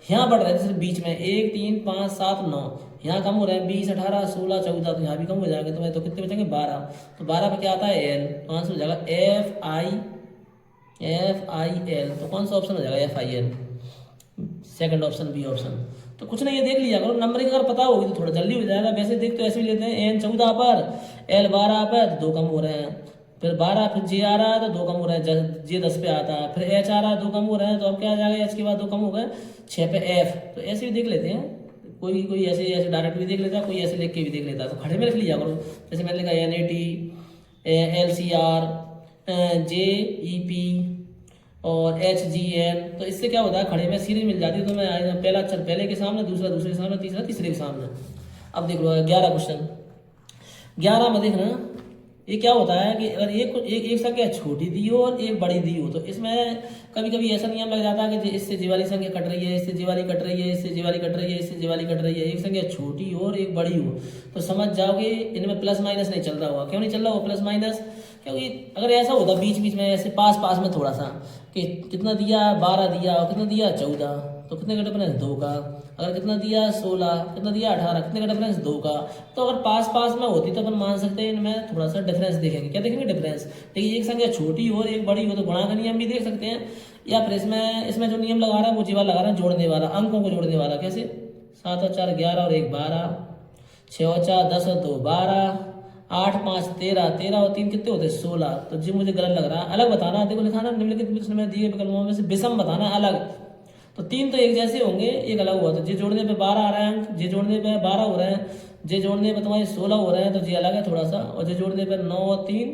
यहाँ बढ़ रहे थे सिर्फ बीच में 1 3 5 7 9, यहाँ कम हो रहे हैं 20 18 16 14, तो यहाँ भी कम हो जाएंगे। तो कितने बचेंगे 12, तो 12 पे क्या आता है एल। तो आंसर हो जाएगा एफ आई एल। तो कौन सा ऑप्शन हो जाएगा F I L, second option B option. तो कुछ नहीं, ये देख लिया करो, नंबरिंग अगर पता होगी तो थोड़ा जल्दी हो जाएगा। वैसे देख तो ऐसे भी लेते हैं एन 14 पर, एल 12 पर, तो 2 कम हो रहे हैं, फिर 12, फिर जे आ रहा है तो 2 कम हो रहे हैं, जे 10 पे आता है, फिर एच आ रहा है 2 कम हो रहे हैं, तो अब क्या आ जाएगा एच के बाद 2 कम हो गए 6 पे एफ। तो ऐसे भी देख लेते हैं, कोई ऐसे डायरेक्ट भी देख लेता है, कोई ऐसे लिख के भी देख लेता है। तो खड़े में लिख लिया करो, जैसे मैंने लिखा N A T, L C R, J E P और एच जी एन। तो इससे क्या होता है, खड़े में सीरीज मिल जाती है, तो मैं पहला अक्षर पहले के सामने, दूसरा दूसरे के सामने, तीसरा तीसरे के सामने। अब देख लो 11 क्वेश्चन। 11 में देखना ये क्या होता है कि अगर एक संख्या छोटी दी हो और एक बड़ी दी हो, तो इसमें कभी कभी ऐसा नियम लग जाता है कि इससे जी वाली संख्या कट रही है, इससे जी वाली कट रही है, इससे जी वाली कट रही है, इससे जी वाली कट रही है। एक संख्या छोटी हो और एक बड़ी हो, तो समझ जाओगे इनमें प्लस माइनस नहीं चल रहा होगा। क्यों नहीं चल रहा होगा प्लस माइनस, क्योंकि अगर ऐसा होता बीच बीच में ऐसे पास में थोड़ा सा कि कितना दिया 12 दिया और कितना दिया 14, तो कितने का डिफरेंस 2 का। अगर कितना दिया 16, कितना दिया 18, कितने का डिफरेंस 2 का। तो अगर पास में होती तो अपन मान सकते हैं इनमें थोड़ा सा डिफरेंस देखेंगे। क्या देखेंगे डिफरेंस, देखिए एक संख्या छोटी हो और एक बड़ी हो तो गुणा का नियम भी देख सकते हैं, या फिर इसमें जो नियम लगा रहा है वो जी वाला लगा रहा है, जोड़ने वाला, अंकों को जोड़ने वाला। कैसे 7 और 4 11 और 1 12, 6 और 4 10 और 2 12, 8 5 13, 13 और 3 कितने होते हैं 16। तो जी मुझे गलत लग रहा है, अलग बताना। देखो लिखा ना निम्नलिखित प्रश्न में दिए विकल्पों में से विषम बताना है अलग। तो 3 तो एक जैसे होंगे, एक अलग हुआ। तो जे जोड़ने पे 12 आ रहा है अंक, जे जोड़ने पे 12 हो रहे हैं, जे जोड़ने पे तुम्हारे 16 हो रहे हैं, तो जे अलग है थोड़ा सा। और जे जोड़ने पे 9 और 3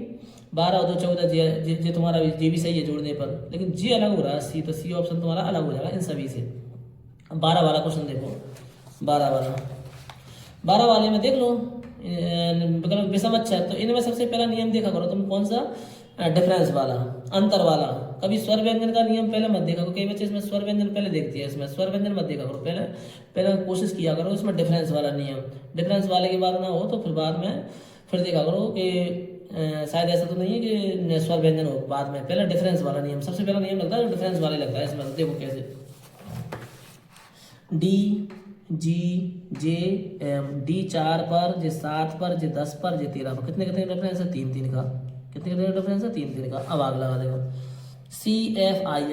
12 और 2 14, जे तुम्हारा जे भी सही है जोड़ने पर, लेकिन जे अलग हो रहा है सी। तो सी ऑप्शन तुम्हारा अलग हो जाएगा इन सभी से। 12 वाला क्वेश्चन देखो, 12 वाले में देख लो विकल्प विषम अच्छा है। तो इनमें सबसे पहला नियम देखा करो तुम, कौन सा, डिफरेंस वाला, अंतर वाला। कभी स्वर व्यंजन का नियम पहले मत देखा करो, कई बच्चे इसमें स्वर व्यंजन पहले देखती है, इसमें स्वर व्यंजन मत देखा करो, पहले कोशिश किया करो इसमें डिफरेंस वाला नियम। डिफरेंस वाले के बाद ना हो तो फिर बाद में फिर देखा करो कि शायद ऐसा तो नहीं है कि स्वर व्यंजन हो बाद में। पहले डिफरेंस वाला नियम सबसे पहला नियम लगता है, जो डिफरेंस वाले लगता है इसमें। देखो कैसे, डी जी जे एम, डी 4 पर, जे 7 पर, जे 10 पर, जे 13 पर, कितने कितने डिफरेंस है 3 3 का। कितने कितने डिफरेंस है 3 3 का। अब आग लगा देखो, सी एफ आई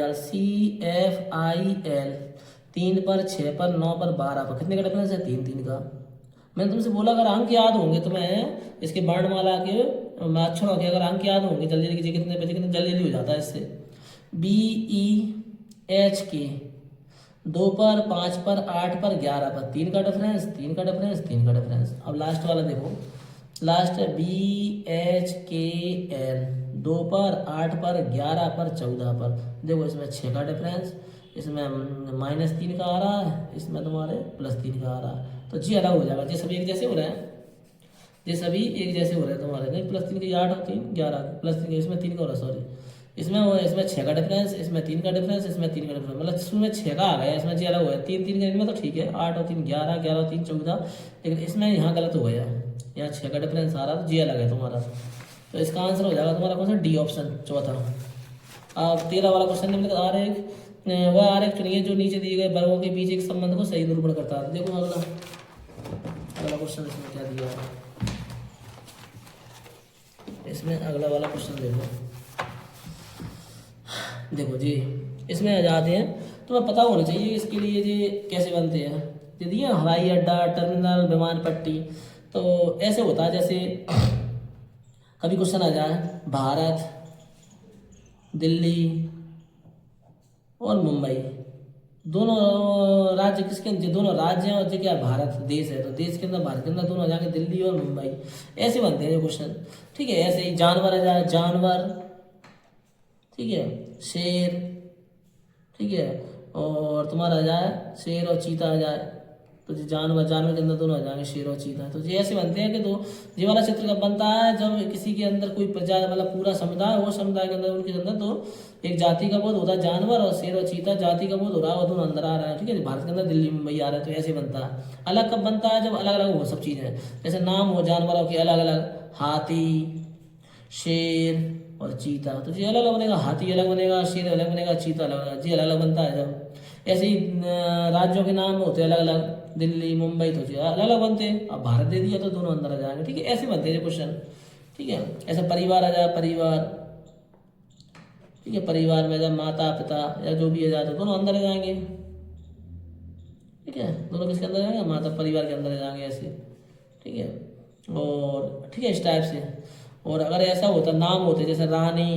एल, 3 पर 6 पर 9 पर 12 पर, कितने का डिफरेंस है 3 3 का। मैंने तुमसे बोला अगर अंक याद होंगे तो मैं इसके वर्णमाला के अक्षरों के अगर अंक याद होंगे जल्दी जल्दी, कितने बजे कितने जल्दी जल्दी हो जाता है इससे। बी ई एच के, 2 पर 5 पर 8 पर 11 पर, 3 का डिफरेंस 3 का डिफरेंस 3 का डिफरेंस। अब लास्ट वाला देखो, लास्ट है बी एच के एन, 2 पर 8 पर 11 पर 14 पर। देखो इसमें 6 का डिफरेंस, इसमें -3 का आ रहा है, इसमें तुम्हारे +3 का आ रहा है, तो जी अलग हो जाएगा। ये सभी एक जैसे हो रहे हैं, ये सभी एक जैसे हो रहे हैं तुम्हारे, नहीं +3 के 8 और 3 11, +3 के इसमें 3 का हो रहा है, सॉरी इसमें 6 का डिफरेंस, इसमें 3 का डिफरेंस, इसमें 3 का डिफरेंस, मतलब इसमें 6 का आ गया, इसमें जी अलग हो गया, 3 का इनमें तो ठीक है, 8 और 3 11, 11 और 3 14, लेकिन इसमें यहाँ गलत हो गया, यहाँ 6 का डिफरेंस आ रहा तो जी अलग है तुम्हारा। तो इसका आंसर हो जाएगा तुम्हारा कौन सा, डी ऑप्शन चौथा। अब 13 वाला क्वेश्चन निम्नलिखित आरेख वह आरेख चुनिए जो नीचे दिए गए वर्गों के बीच एक संबंध को सही निरूपण करता है। देखो अगला क्वेश्चन इसमें क्या दिया है, इसमें अगला वाला क्वेश्चन देखो जी, इसमें आ जाते हैं, तुम्हें पता होना चाहिए इसके लिए ये कैसे बनते हैं। यदि हवाई अड्डा, टर्मिनल, विमान पट्टी, तो ऐसे होता है जैसे कभी क्वेश्चन आ जाए भारत, दिल्ली और मुंबई, दोनों राज्य किसके, दोनों राज्य हैं और जो क्या भारत देश है, तो देश के अंदर भारत के अंदर दोनों आ जाएंगे दिल्ली और मुंबई, ऐसे बनते हैं ये क्वेश्चन। ठीक है, ऐसे ही जानवर आ जाए, जानवर, ठीक है, शेर, ठीक है, और तुम्हारा आ जाए शेर और चीता आ जाए, तो जो जानवर के अंदर दोनों आ जाएंगे शेर और चीता। तो ये ऐसे बनते हैं कि दो, ये वाला चित्र कब बनता है, जब किसी के अंदर कोई प्रजा मतलब पूरा समुदाय, वो समुदाय के अंदर उनके अंदर तो एक जाति का बोध होता है, जानवर और शेर और चीता जाति का बोध हो रहा है, और दोनों अंदर आ रहे हैं। ठीक है, भारत के अंदर दिल्ली मुंबई आ रहा है, तो ऐसे बनता है। अलग कब बनता है, जब अलग अलग हो सब चीज़ें, जैसे नाम हो जानवरों के अलग अलग, हाथी, शेर और चीता, तो ये अलग अलग बनेगा, हाथी अलग बनेगा, शेर अलग बनेगा, चीता अलग बनेगा, जी अलग अलग बनता है। जब ऐसे ही राज्यों के नाम होते हैं अलग अलग, दिल्ली मुंबई, तो जी अलग अलग बनते हैं। अब भारत दे दिया तो दोनों अंदर आ जाएंगे। ठीक है, ऐसे बनते हैं क्वेश्चन। ठीक है, ऐसा परिवार आ जाए, परिवार, ठीक है, परिवार में जब माता पिता या जो भी आ जाए तो दोनों अंदर आ जाएंगे। ठीक है, दोनों किसके अंदर जाएंगे, माता परिवार के अंदर आ जाएंगे ऐसे। ठीक है, और ठीक है इस टाइप से। और अगर ऐसा होता नाम होते जैसे रानी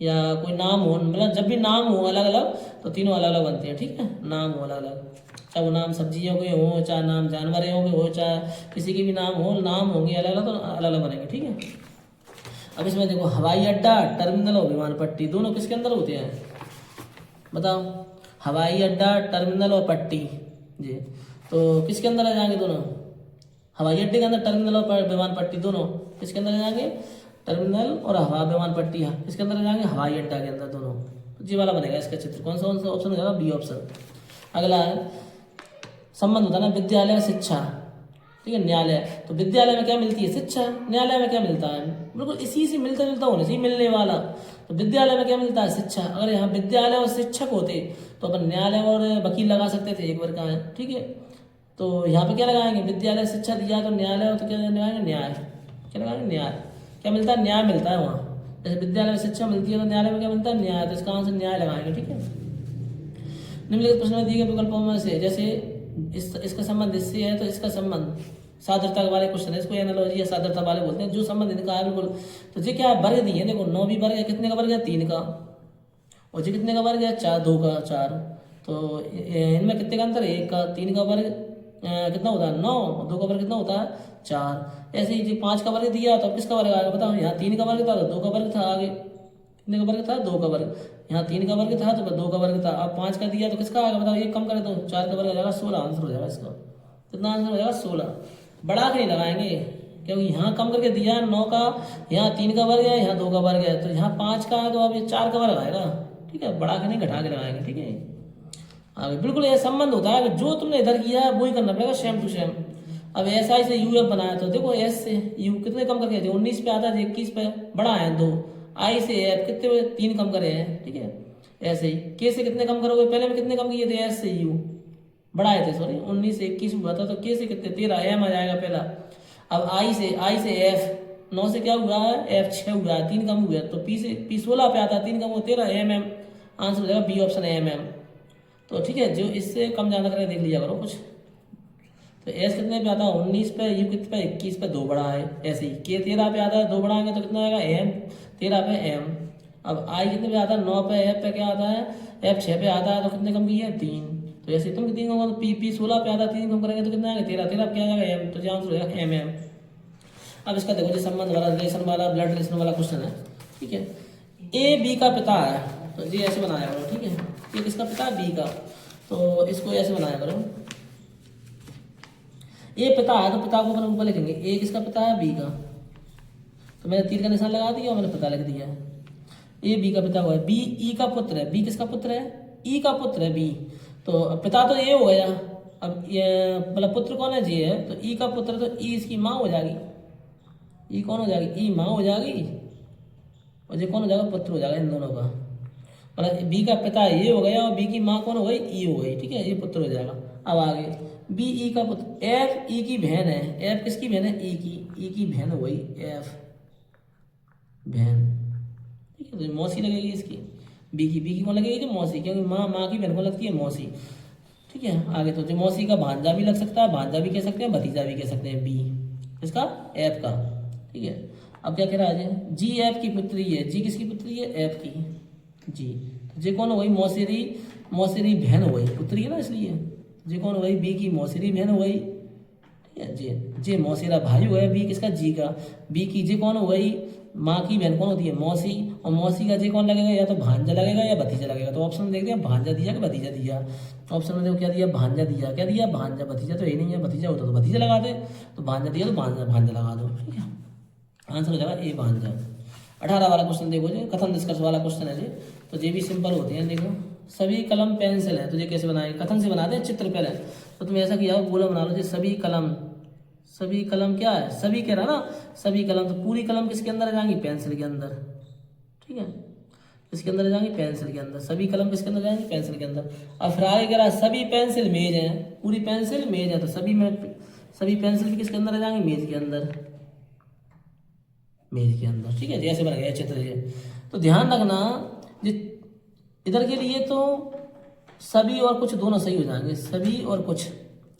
या कोई नाम हो, मतलब जब भी नाम हो अलग अलग तो तीनों अलग अलग बनते हैं। ठीक है, नाम हो अलग अलग, चाहे वो नाम सब्जियों के हो, चाहे नाम जानवरों के हो, चाहे किसी के भी नाम हो, नाम होंगे अलग अलग तो अलग अलग बनेंगे। ठीक है, अब इसमें देखो हवाई अड्डा, टर्मिनल और विमान पट्टी दोनों किसके अंदर होते हैं, बताओ। हवाई अड्डा, टर्मिनल और पट्टी जी, तो किसके अंदर आ जाएंगे दोनों, हवाई अड्डे के अंदर टर्मिनल और विमान पट्टी दोनों किसके अंदर आ जाएंगे, टर्मिनल और हवा विमान पट्टी किसके अंदर आ जाएंगे, हवाई अड्डा के अंदर दोनों। तो जी वाला बनेगा इसका चित्र। कौन सा ऑप्शन हो जाएगा, बी ऑप्शन। अगला है संबंध होता है ना विद्यालय और शिक्षा। ठीक है, न्यायालय, तो विद्यालय में क्या मिलती है, शिक्षा, न्यायालय में क्या मिलता है, बिल्कुल इसी से मिलता जुलता होना चाहिए मिलने वाला। तो विद्यालय में क्या मिलता है, शिक्षा। अगर यहाँ विद्यालय और शिक्षक होते तो अपन न्यायालय और वकील लगा सकते थे, एक बार का है। ठीक है, तो यहाँ पे क्या लगाएंगे, विद्यालय शिक्षा दिया तो न्यायालय हो, तो क्या लगाएंगे, न्याय। क्या लगाएंगे, न्याय। क्या मिलता है, न्याय मिलता है वहाँ। जैसे विद्यालय में शिक्षा मिलती है तो न्यायालय में क्या मिलता है, न्याय। तो इसका आंसर न्याय लगाएंगे। ठीक है, निम्नलिखित प्रश्न में दिए गए विकल्पों में से जैसे इसका संबंध इससे है तो इसका संबंध सादरता वाले क्वेश्चन है, इसको एनालॉजी या सादरता वाले बोलते हैं। जो संबंध इनका है बिल्कुल, तो ये क्या है, वर्ग दिए, देखो 9 भी वर्ग है, कितने का वर्ग है, 3 का, और जी कितने का वर्ग है, 4, 2 का 4। तो इनमें कितने का अंतर है, 1 का, 3 का वर्ग कितना होता है, 9, 2 का वर्ग कितना होता है, 4। ऐसे ही जी 5 का वर्ग दिया तो अब किसका वर्ग आएगा, बताओ। यहाँ 3 का वर्ग था तो 2 का वर्ग था, आगे कितने का वर्ग था, 2 का वर्ग। यहाँ 3 का वर्ग था तो 2 का वर्ग था, अब 5 का दिया तो किसका आएगा, बताओ। ये कम करें तो 4 का वर्ग आ जाएगा 16, आंसर हो जाएगा इसका। कितना आंसर हो जाएगा, 16। बढ़ा के नहीं लगाएंगे क्योंकि यहाँ कम करके दिया है 9 का, यहाँ 3 का वर्ग है, यहाँ 2 का वर्ग है, तो यहाँ 5 का है तो अब ये 4 का वर्ग आएगा। ठीक है, बढ़ा के नहीं घटा के लगाएंगे। ठीक है, आगे बिल्कुल ये संबंध होता है, जो तुमने इधर किया है वही करना पड़ेगा, सेम टू सेम। अब ऐसा ही से यू एफ बनाया तो देखो एस से यू कितने कम करके 19 पे आता है, 21 पे बढ़ा है 2। आई से एफ कितने 3 कम करे हैं। ठीक है, ऐसे ही के से कितने कम करोगे, पहले में कितने कम किए थे, एस से यू बढ़ाए थे, सॉरी 19 से 21 हुआ था, तो के से कितने 13, एम आ जाएगा पहला। अब आई से एफ 9 से क्या हुआ है, एफ 6 हुआ है, 3 कम हुआ है, तो पी 16 पे आता है, 3 कम हुआ 13, एम एम। आंसर हो जाएगा बी ऑप्शन एम एम। तो ठीक है, जो इससे कम ज़्यादा करके देख लिया करो कुछ। तो एस कितने पे आता है, 19 पे, यू कितने पे, 21 पे, 2 बढ़ा है। ऐसे ही के 13 पे आता है, 2 बढ़ाएंगे तो कितना आएगा, एम 13 पे एम। अब आई कितने पे आता है, 9 पे, एफ पे क्या आता है, एफ 6 पे आता है, तो कितने कम किए, 3। तो ऐसे तुम कितनी कम, तो पी 16 पे आता है, 3 कम करेंगे तो कितना आएगा, 13 पे क्या आ जाएगा, एम। तो जो आंसर हो जाएगा एम एम। अब इसका देखो जी संबंध वाला, रिलेशन वाला, ब्लड रिलेशन वाला क्वेश्चन है। ठीक है, ए बी का पिता है, तो जी ऐसे बनाया होगा। ठीक है, ये किसका पिता है? बी का। तो इसको ऐसे बनाया करो, ए पिता है तो पिता को अपन ऊपर लिखेंगे, ए किसका पिता है? बी का। तो मैंने तीर का निशान लगा दिया और मैंने पिता लिख दिया है, ए बी का पिता हुआ है। बी ई का पुत्र है, बी किसका पुत्र है? ई का पुत्र है बी। तो पिता तो ए हो गया, अब ये मतलब पुत्र कौन है? जे है। तो ई का पुत्र, तो ई इसकी माँ हो जाएगी, ई कौन हो जाएगी? ई माँ हो जाएगी, और जे कौन हो जाएगा? पुत्र हो जाएगा इन दोनों का। मतलब बी का पिता ये हो गया और बी की माँ कौन हो गई? ई हो गई, ठीक है, ये पुत्र हो जाएगा। अब आगे बी ई का पुत्र, एफ ई की बहन है, एफ किसकी बहन है? ई की बहन हो गई एफ बहन, ठीक है, तो मौसी लगेगी इसकी, बी की कौन लगेगी? जो मौसी, क्योंकि माँ की बहन को लगती है मौसी, ठीक है। आगे तो जो मौसी का भांजा भी लग सकता है, भांजा भी कह सकते हैं, भतीजा भी कह सकते हैं, बी इसका एफ का, ठीक है। अब क्या कह रहा है? जी एफ की पुत्री है, जी किसकी पुत्री है? एफ की, जी। तो जे कौन हो गई? मौसेरी बहन हो गई, पुत्री है ना इसलिए। जे कौन हो गई? बी की मौसेरी बहन हो गई, ठीक है। जे मौसेरा भाई हो गया बी किसका? जी का। बी की जे कौन हो गई? माँ की बहन कौन होती है? मौसी, और मौसी का जे कौन लगेगा? या तो भांजा लगेगा या भतीजा लगेगा। तो ऑप्शन में देखते हैं भांजा दिया कि भतीजा दिया। ऑप्शन में देखो क्या दिया? भांजा दिया। क्या दिया? भांजा। भतीजा तो यही नहीं है, भतीजा होता तो भतीजा लगा दे, तो भांजा दिया तो भांजा लगा दो, ठीक है। आंसर हो जाएगा ए भांजा। 18 वाला क्वेश्चन देखो जी, कथन निष्कर्ष वाला क्वेश्चन है जी। तो ये भी सिंपल होते हैं, देखो सभी कलम पेंसिल है, तो ये कैसे बनाए? कथन से बनाते हैं चित्र पहले। तो तुम ऐसा किया गोला बना लो जी, सभी कलम क्या है? सभी कह रहा ना, सभी कलम, तो पूरी कलम किसके अंदर आ जाएंगी? पेंसिल के अंदर, ठीक है, इसके अंदर आ जाएंगी पेंसिल के अंदर। सभी कलम किसके अंदर जाएंगी? पेंसिल के अंदर। अब फिर आगे कह रहा है सभी पेंसिल मेज है, पूरी पेंसिल मेज है, तो सभी पेंसिल किसके अंदर आ जाएंगी? मेज के अंदर, ठीक है। जैसे बन गया चित्र ये। तो ध्यान रखना इधर के लिए तो सभी और कुछ दोनों सही हो जाएंगे, सभी और कुछ।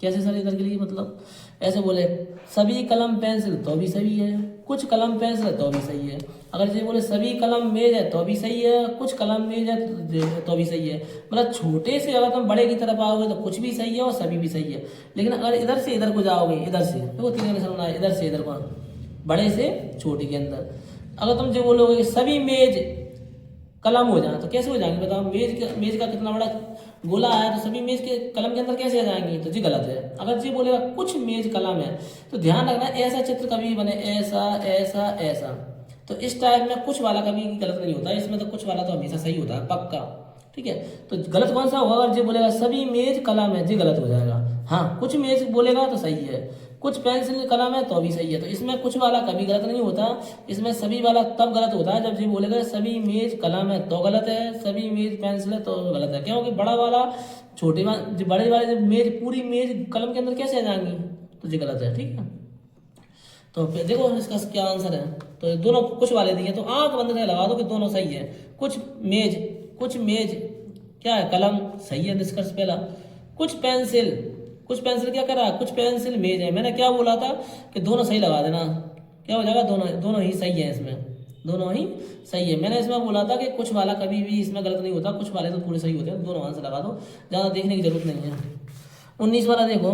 कैसे सर? इधर के लिए मतलब ऐसे बोले सभी कलम पेंसिल तो भी सही है, कुछ कलम पेंसिल है तो भी सही है। अगर ये बोले सभी कलम मेज है तो भी सही है, कुछ कलम मेज है तो भी सही है। मतलब छोटे से अगर तुम बड़े की तरफ आओगे तो कुछ भी सही है और सभी भी सही है। लेकिन अगर इधर से इधर को जाओगे, इधर से देखो तीन निशान है, इधर से इधर को, बड़े से छोटे के अंदर अगर तुम जो बोलोगे कि सभी मेज कलम हो जाए तो कैसे हो जाएंगे? बताओ, मेज का कितना बड़ा गोला है, तो सभी मेज के कलम के अंदर कैसे आ जाएंगे? तो जी गलत है। अगर जी बोलेगा कुछ मेज कलम है, तो ध्यान रखना ऐसा चित्र कभी बने, ऐसा ऐसा ऐसा, तो इस टाइप में कुछ वाला कभी गलत नहीं होता, इसमें तो कुछ वाला तो हमेशा सही होता है, पक्का, ठीक है। तो गलत कौन सा होगा? अगर जी बोलेगा सभी मेज कलम है, जी गलत हो जाएगा। हाँ, कुछ मेज बोलेगा तो सही है, कुछ पेंसिल कलम है तो भी सही है। तो इसमें कुछ वाला कभी गलत नहीं होता, इसमें सभी वाला तब गलत होता है जब जी बोलेगा सभी मेज कलम है तो गलत है, सभी मेज पेंसिल है तो गलत है। क्योंकि बड़ा वाला छोटे वाले, बड़े वाले जब मेज पूरी मेज कलम के अंदर कैसे आ जाएंगी? तो जी गलत है, ठीक है। तो फिर देखो इसका क्या आंसर है। तो दोनों कुछ वाले दिए, तो आंख बंद करके लगा दो कि दोनों सही है। कुछ मेज क्या है? कलम, सही है निष्कर्ष पहला। कुछ पेंसिल क्या कर रहा है? कुछ पेंसिल मेज है। मैंने क्या बोला था कि दोनों सही लगा देना, क्या हो जाएगा? दोनों ही सही है, इसमें दोनों ही सही है। मैंने इसमें बोला था कि कुछ वाला कभी भी इसमें गलत नहीं होता, कुछ वाले तो पूरे सही होते हैं। दोनों आंसर लगा दो, ज़्यादा देखने की जरूरत नहीं है। 19 वाला देखो,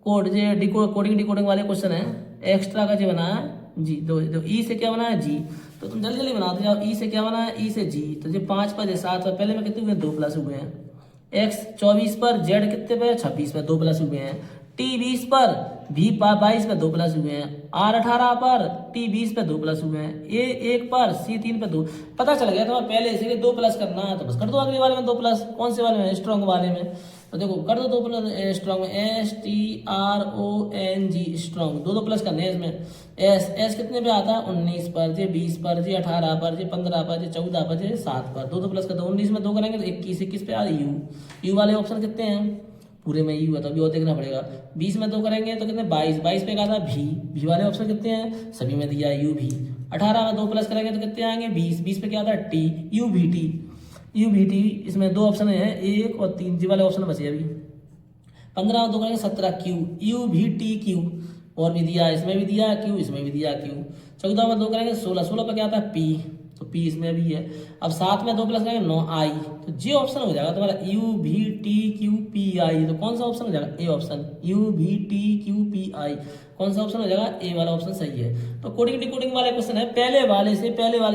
कोडिंग डिकोडिंग वाले क्वेश्चन है। एक्स्ट्रा का जो बना है जी, दो ई से क्या बना है? जी। तो तुम जल्दी जल्दी बनाते जाओ। ई से क्या बना है? ई से जी। तो जो 5 पर 7 पर, पहले में कितने हुए? 2 प्लस हुए हैं। एक्स 24 पर, जेड कितने पे? 26 पर, 2 प्लस हुए हैं। टी 20 पर, भी 22 पर, 2 प्लस हुए हैं। आर 18 पर, टी 20 पर, 2 प्लस हुए हैं। ए 1 पर, सी 3 पर 2। पता चल गया तुम्हें पहले से 2 प्लस करना है, तो बस कर दो अगले वाले में 2 प्लस। कौन से वाले में? स्ट्रॉन्ग वाले में। तो देखो कर दो 2 प्लस स्ट्रॉन्ग में, STRONG स्ट्रॉन्ग, 2 प्लस करने हैं इसमें। एस कितने पे आता है? 19 पर, जे 20 पर, जे 18 पर, जे 15 पर, जे 14 पर, जे 7 पर। 2 प्लस कर दो। 19 में 2 करेंगे तो 21 पे आ यू वाले ऑप्शन कितने हैं? पूरे में यू है, तो अभी और देखना पड़ेगा। 20 में 2 करेंगे तो कितने? 22 पे कहा था भी वाले ऑप्शन कितने हैं? सभी में दिया यू भी। 18 में 2 प्लस करेंगे तो कितने आएंगे? 20 पे क्या आता है? टी, यू भी टी। इसमें 2 ऑप्शन है, 1 और 3, जी वाले ऑप्शन बचे अभी। 15 में 2 करेंगे 17 क्यू, यू भी टी क्यू, और भी दिया, इसमें भी दिया क्यू, इसमें भी दिया क्यू। 14 में 2 करेंगे 16 पे क्या आता है? पी। तो पी इसमें भी है। अब साथ में 2 प्लस करेंगे 9 आई, तो जे ऑप्शन हो जाएगा तुम्हारा you we T Q P I. तो कौन सा ऑप्शन हो जाएगा? A option, you we T Q P I. कौन सा ऑप्शन हो जाएगा? ए वाला ऑप्शन सही है। तो कोडिंग डिकोडिंग वाले क्वेश्चन है, पहले वाले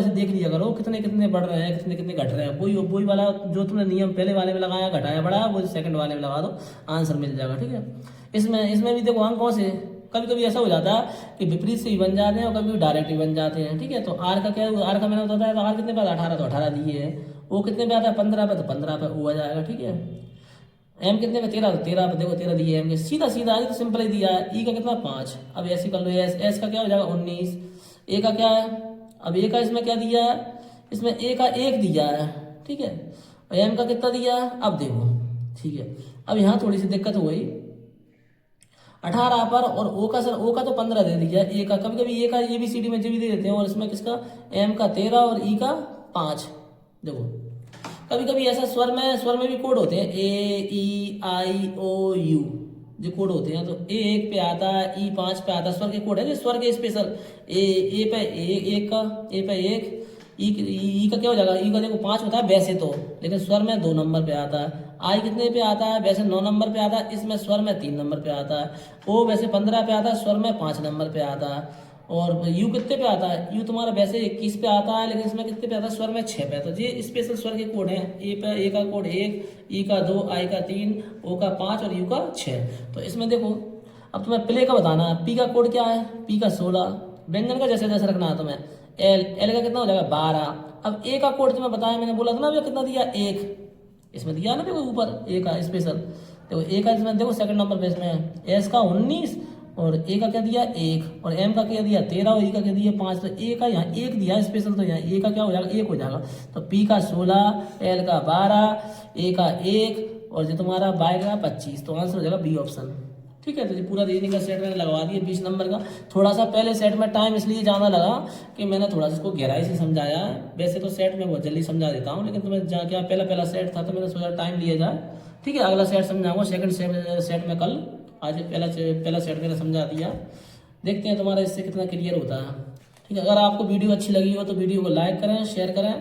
से देख लिया करो कितने कितने बढ़ रहे हैं, कितने कितने घट रहे हैं। वही वाला जो तुमने नियम पहले वाले में लगाया, घटाया बढ़ाया, वो सेकंड वाले में लगा दो, आंसर मिल जाएगा। ठीक है, इसमें भी देखो अंक कौन से, कभी कभी ऐसा हो जाता है कि विपरीत से ही बन जाते हैं और कभी डायरेक्ट ही बन जाते हैं। ठीक है, तो आर का क्या, आर का मैंने बताया, तो आर कितने पे आता है? 18, तो 18 दिए है। ओ कितने पे आता है? 15 पे, तो 15 पे ओ आ जाएगा। ठीक है, एम कितने पे? 13, तो 13 पे देखो 13 दिए एम के, सीधा सीधा है, तो सिंपल ही दिया है। ई का कितना? 5। अब ऐसे कर लो, एस का क्या हो जाएगा? 19। ए का क्या है? अब ए का इसमें क्या दिया है? इसमें ए का 1 दिया है। ठीक है, और एम का कितना दिया है? अब देखो, ठीक है, अब यहाँ थोड़ी सी दिक्कत हो गई 18 पर, और ओ का सर, ओ का तो 15 दे दिया, ए का कभी कभी ए का ए बी सी डी में जो भी दे देते हैं, और इसमें किसका? एम का 13 और ई का 5। देखो कभी कभी ऐसा स्वर में भी कोड होते हैं, ए ई आई ओ यू जो कोड होते हैं, तो ए 1 पे आता है, ई 5 पे आता है, स्वर के कोड है, जो स्वर के स्पेशल। ए पे 1 का, ए पे 1, ई का क्या हो जाएगा? ई का देखो 5 होता है वैसे तो, लेकिन स्वर में 2 नंबर पे आता है। आई कितने पे आता है? वैसे 9 नंबर पे आता है, इसमें स्वर में 3 नंबर पे आता है। ओ वैसे 15 पे आता है, स्वर में 5 नंबर पे आता है। और यू कितने पे आता है? यू तुम्हारा वैसे 21 पे आता है, लेकिन इसमें कितने पे आता है? स्वर में 6 पे आता है। ये स्पेशल स्वर के कोड हैं। ए पे ए का कोड 1, ई का 2, आई का 3, ओ का 5 और यू का 6। तो इसमें देखो, अब तुम्हें प्ले का बताना है। पी का कोड क्या है? पी का 16। व्यंजन का जैसे जैसे रखना है तुम्हें। एल का कितना हो जाएगा? 12। अब ए का कोड तुम्हें बताया, मैंने बोला था ना, कितना दिया? 1 इसमें दिया ना, देखो ऊपर ए का स्पेशल, देखो ए का इसमें देखो सेकंड नंबर पे इसमें है। एस का 19 और ए का क्या दिया? 1, और एम का क्या दिया? 13 और ई का क्या दिया? 5। तो ए का यहाँ 1 दिया स्पेशल, तो यहाँ ए का क्या हो जाएगा? 1 हो जाएगा। तो पी का 16, एल का 12, ए का 1 और जो तुम्हारा बाय का 25। तो आंसर हो जाएगा बी ऑप्शन। ठीक है, तो ये पूरा रीजनिंग का सेट मैंने लगवा दिया 20 नंबर का। थोड़ा सा पहले सेट में टाइम इसलिए ज़्यादा लगा कि मैंने थोड़ा सा इसको गहराई से समझाया है। वैसे तो सेट में बहुत जल्दी समझा देता हूँ, लेकिन तुम्हें जहाँ क्या पहला सेट था, तो मैंने सोचा टाइम लिया जाए। ठीक है, अगला सेट समझाऊंगा सेकंड सेट में कल। आज पहला सेट मैंने समझा दिया, देखते हैं तुम्हारा इससे कितना क्लियर होता है। ठीक है, अगर आपको वीडियो अच्छी लगी हो तो वीडियो को लाइक करें, शेयर करें।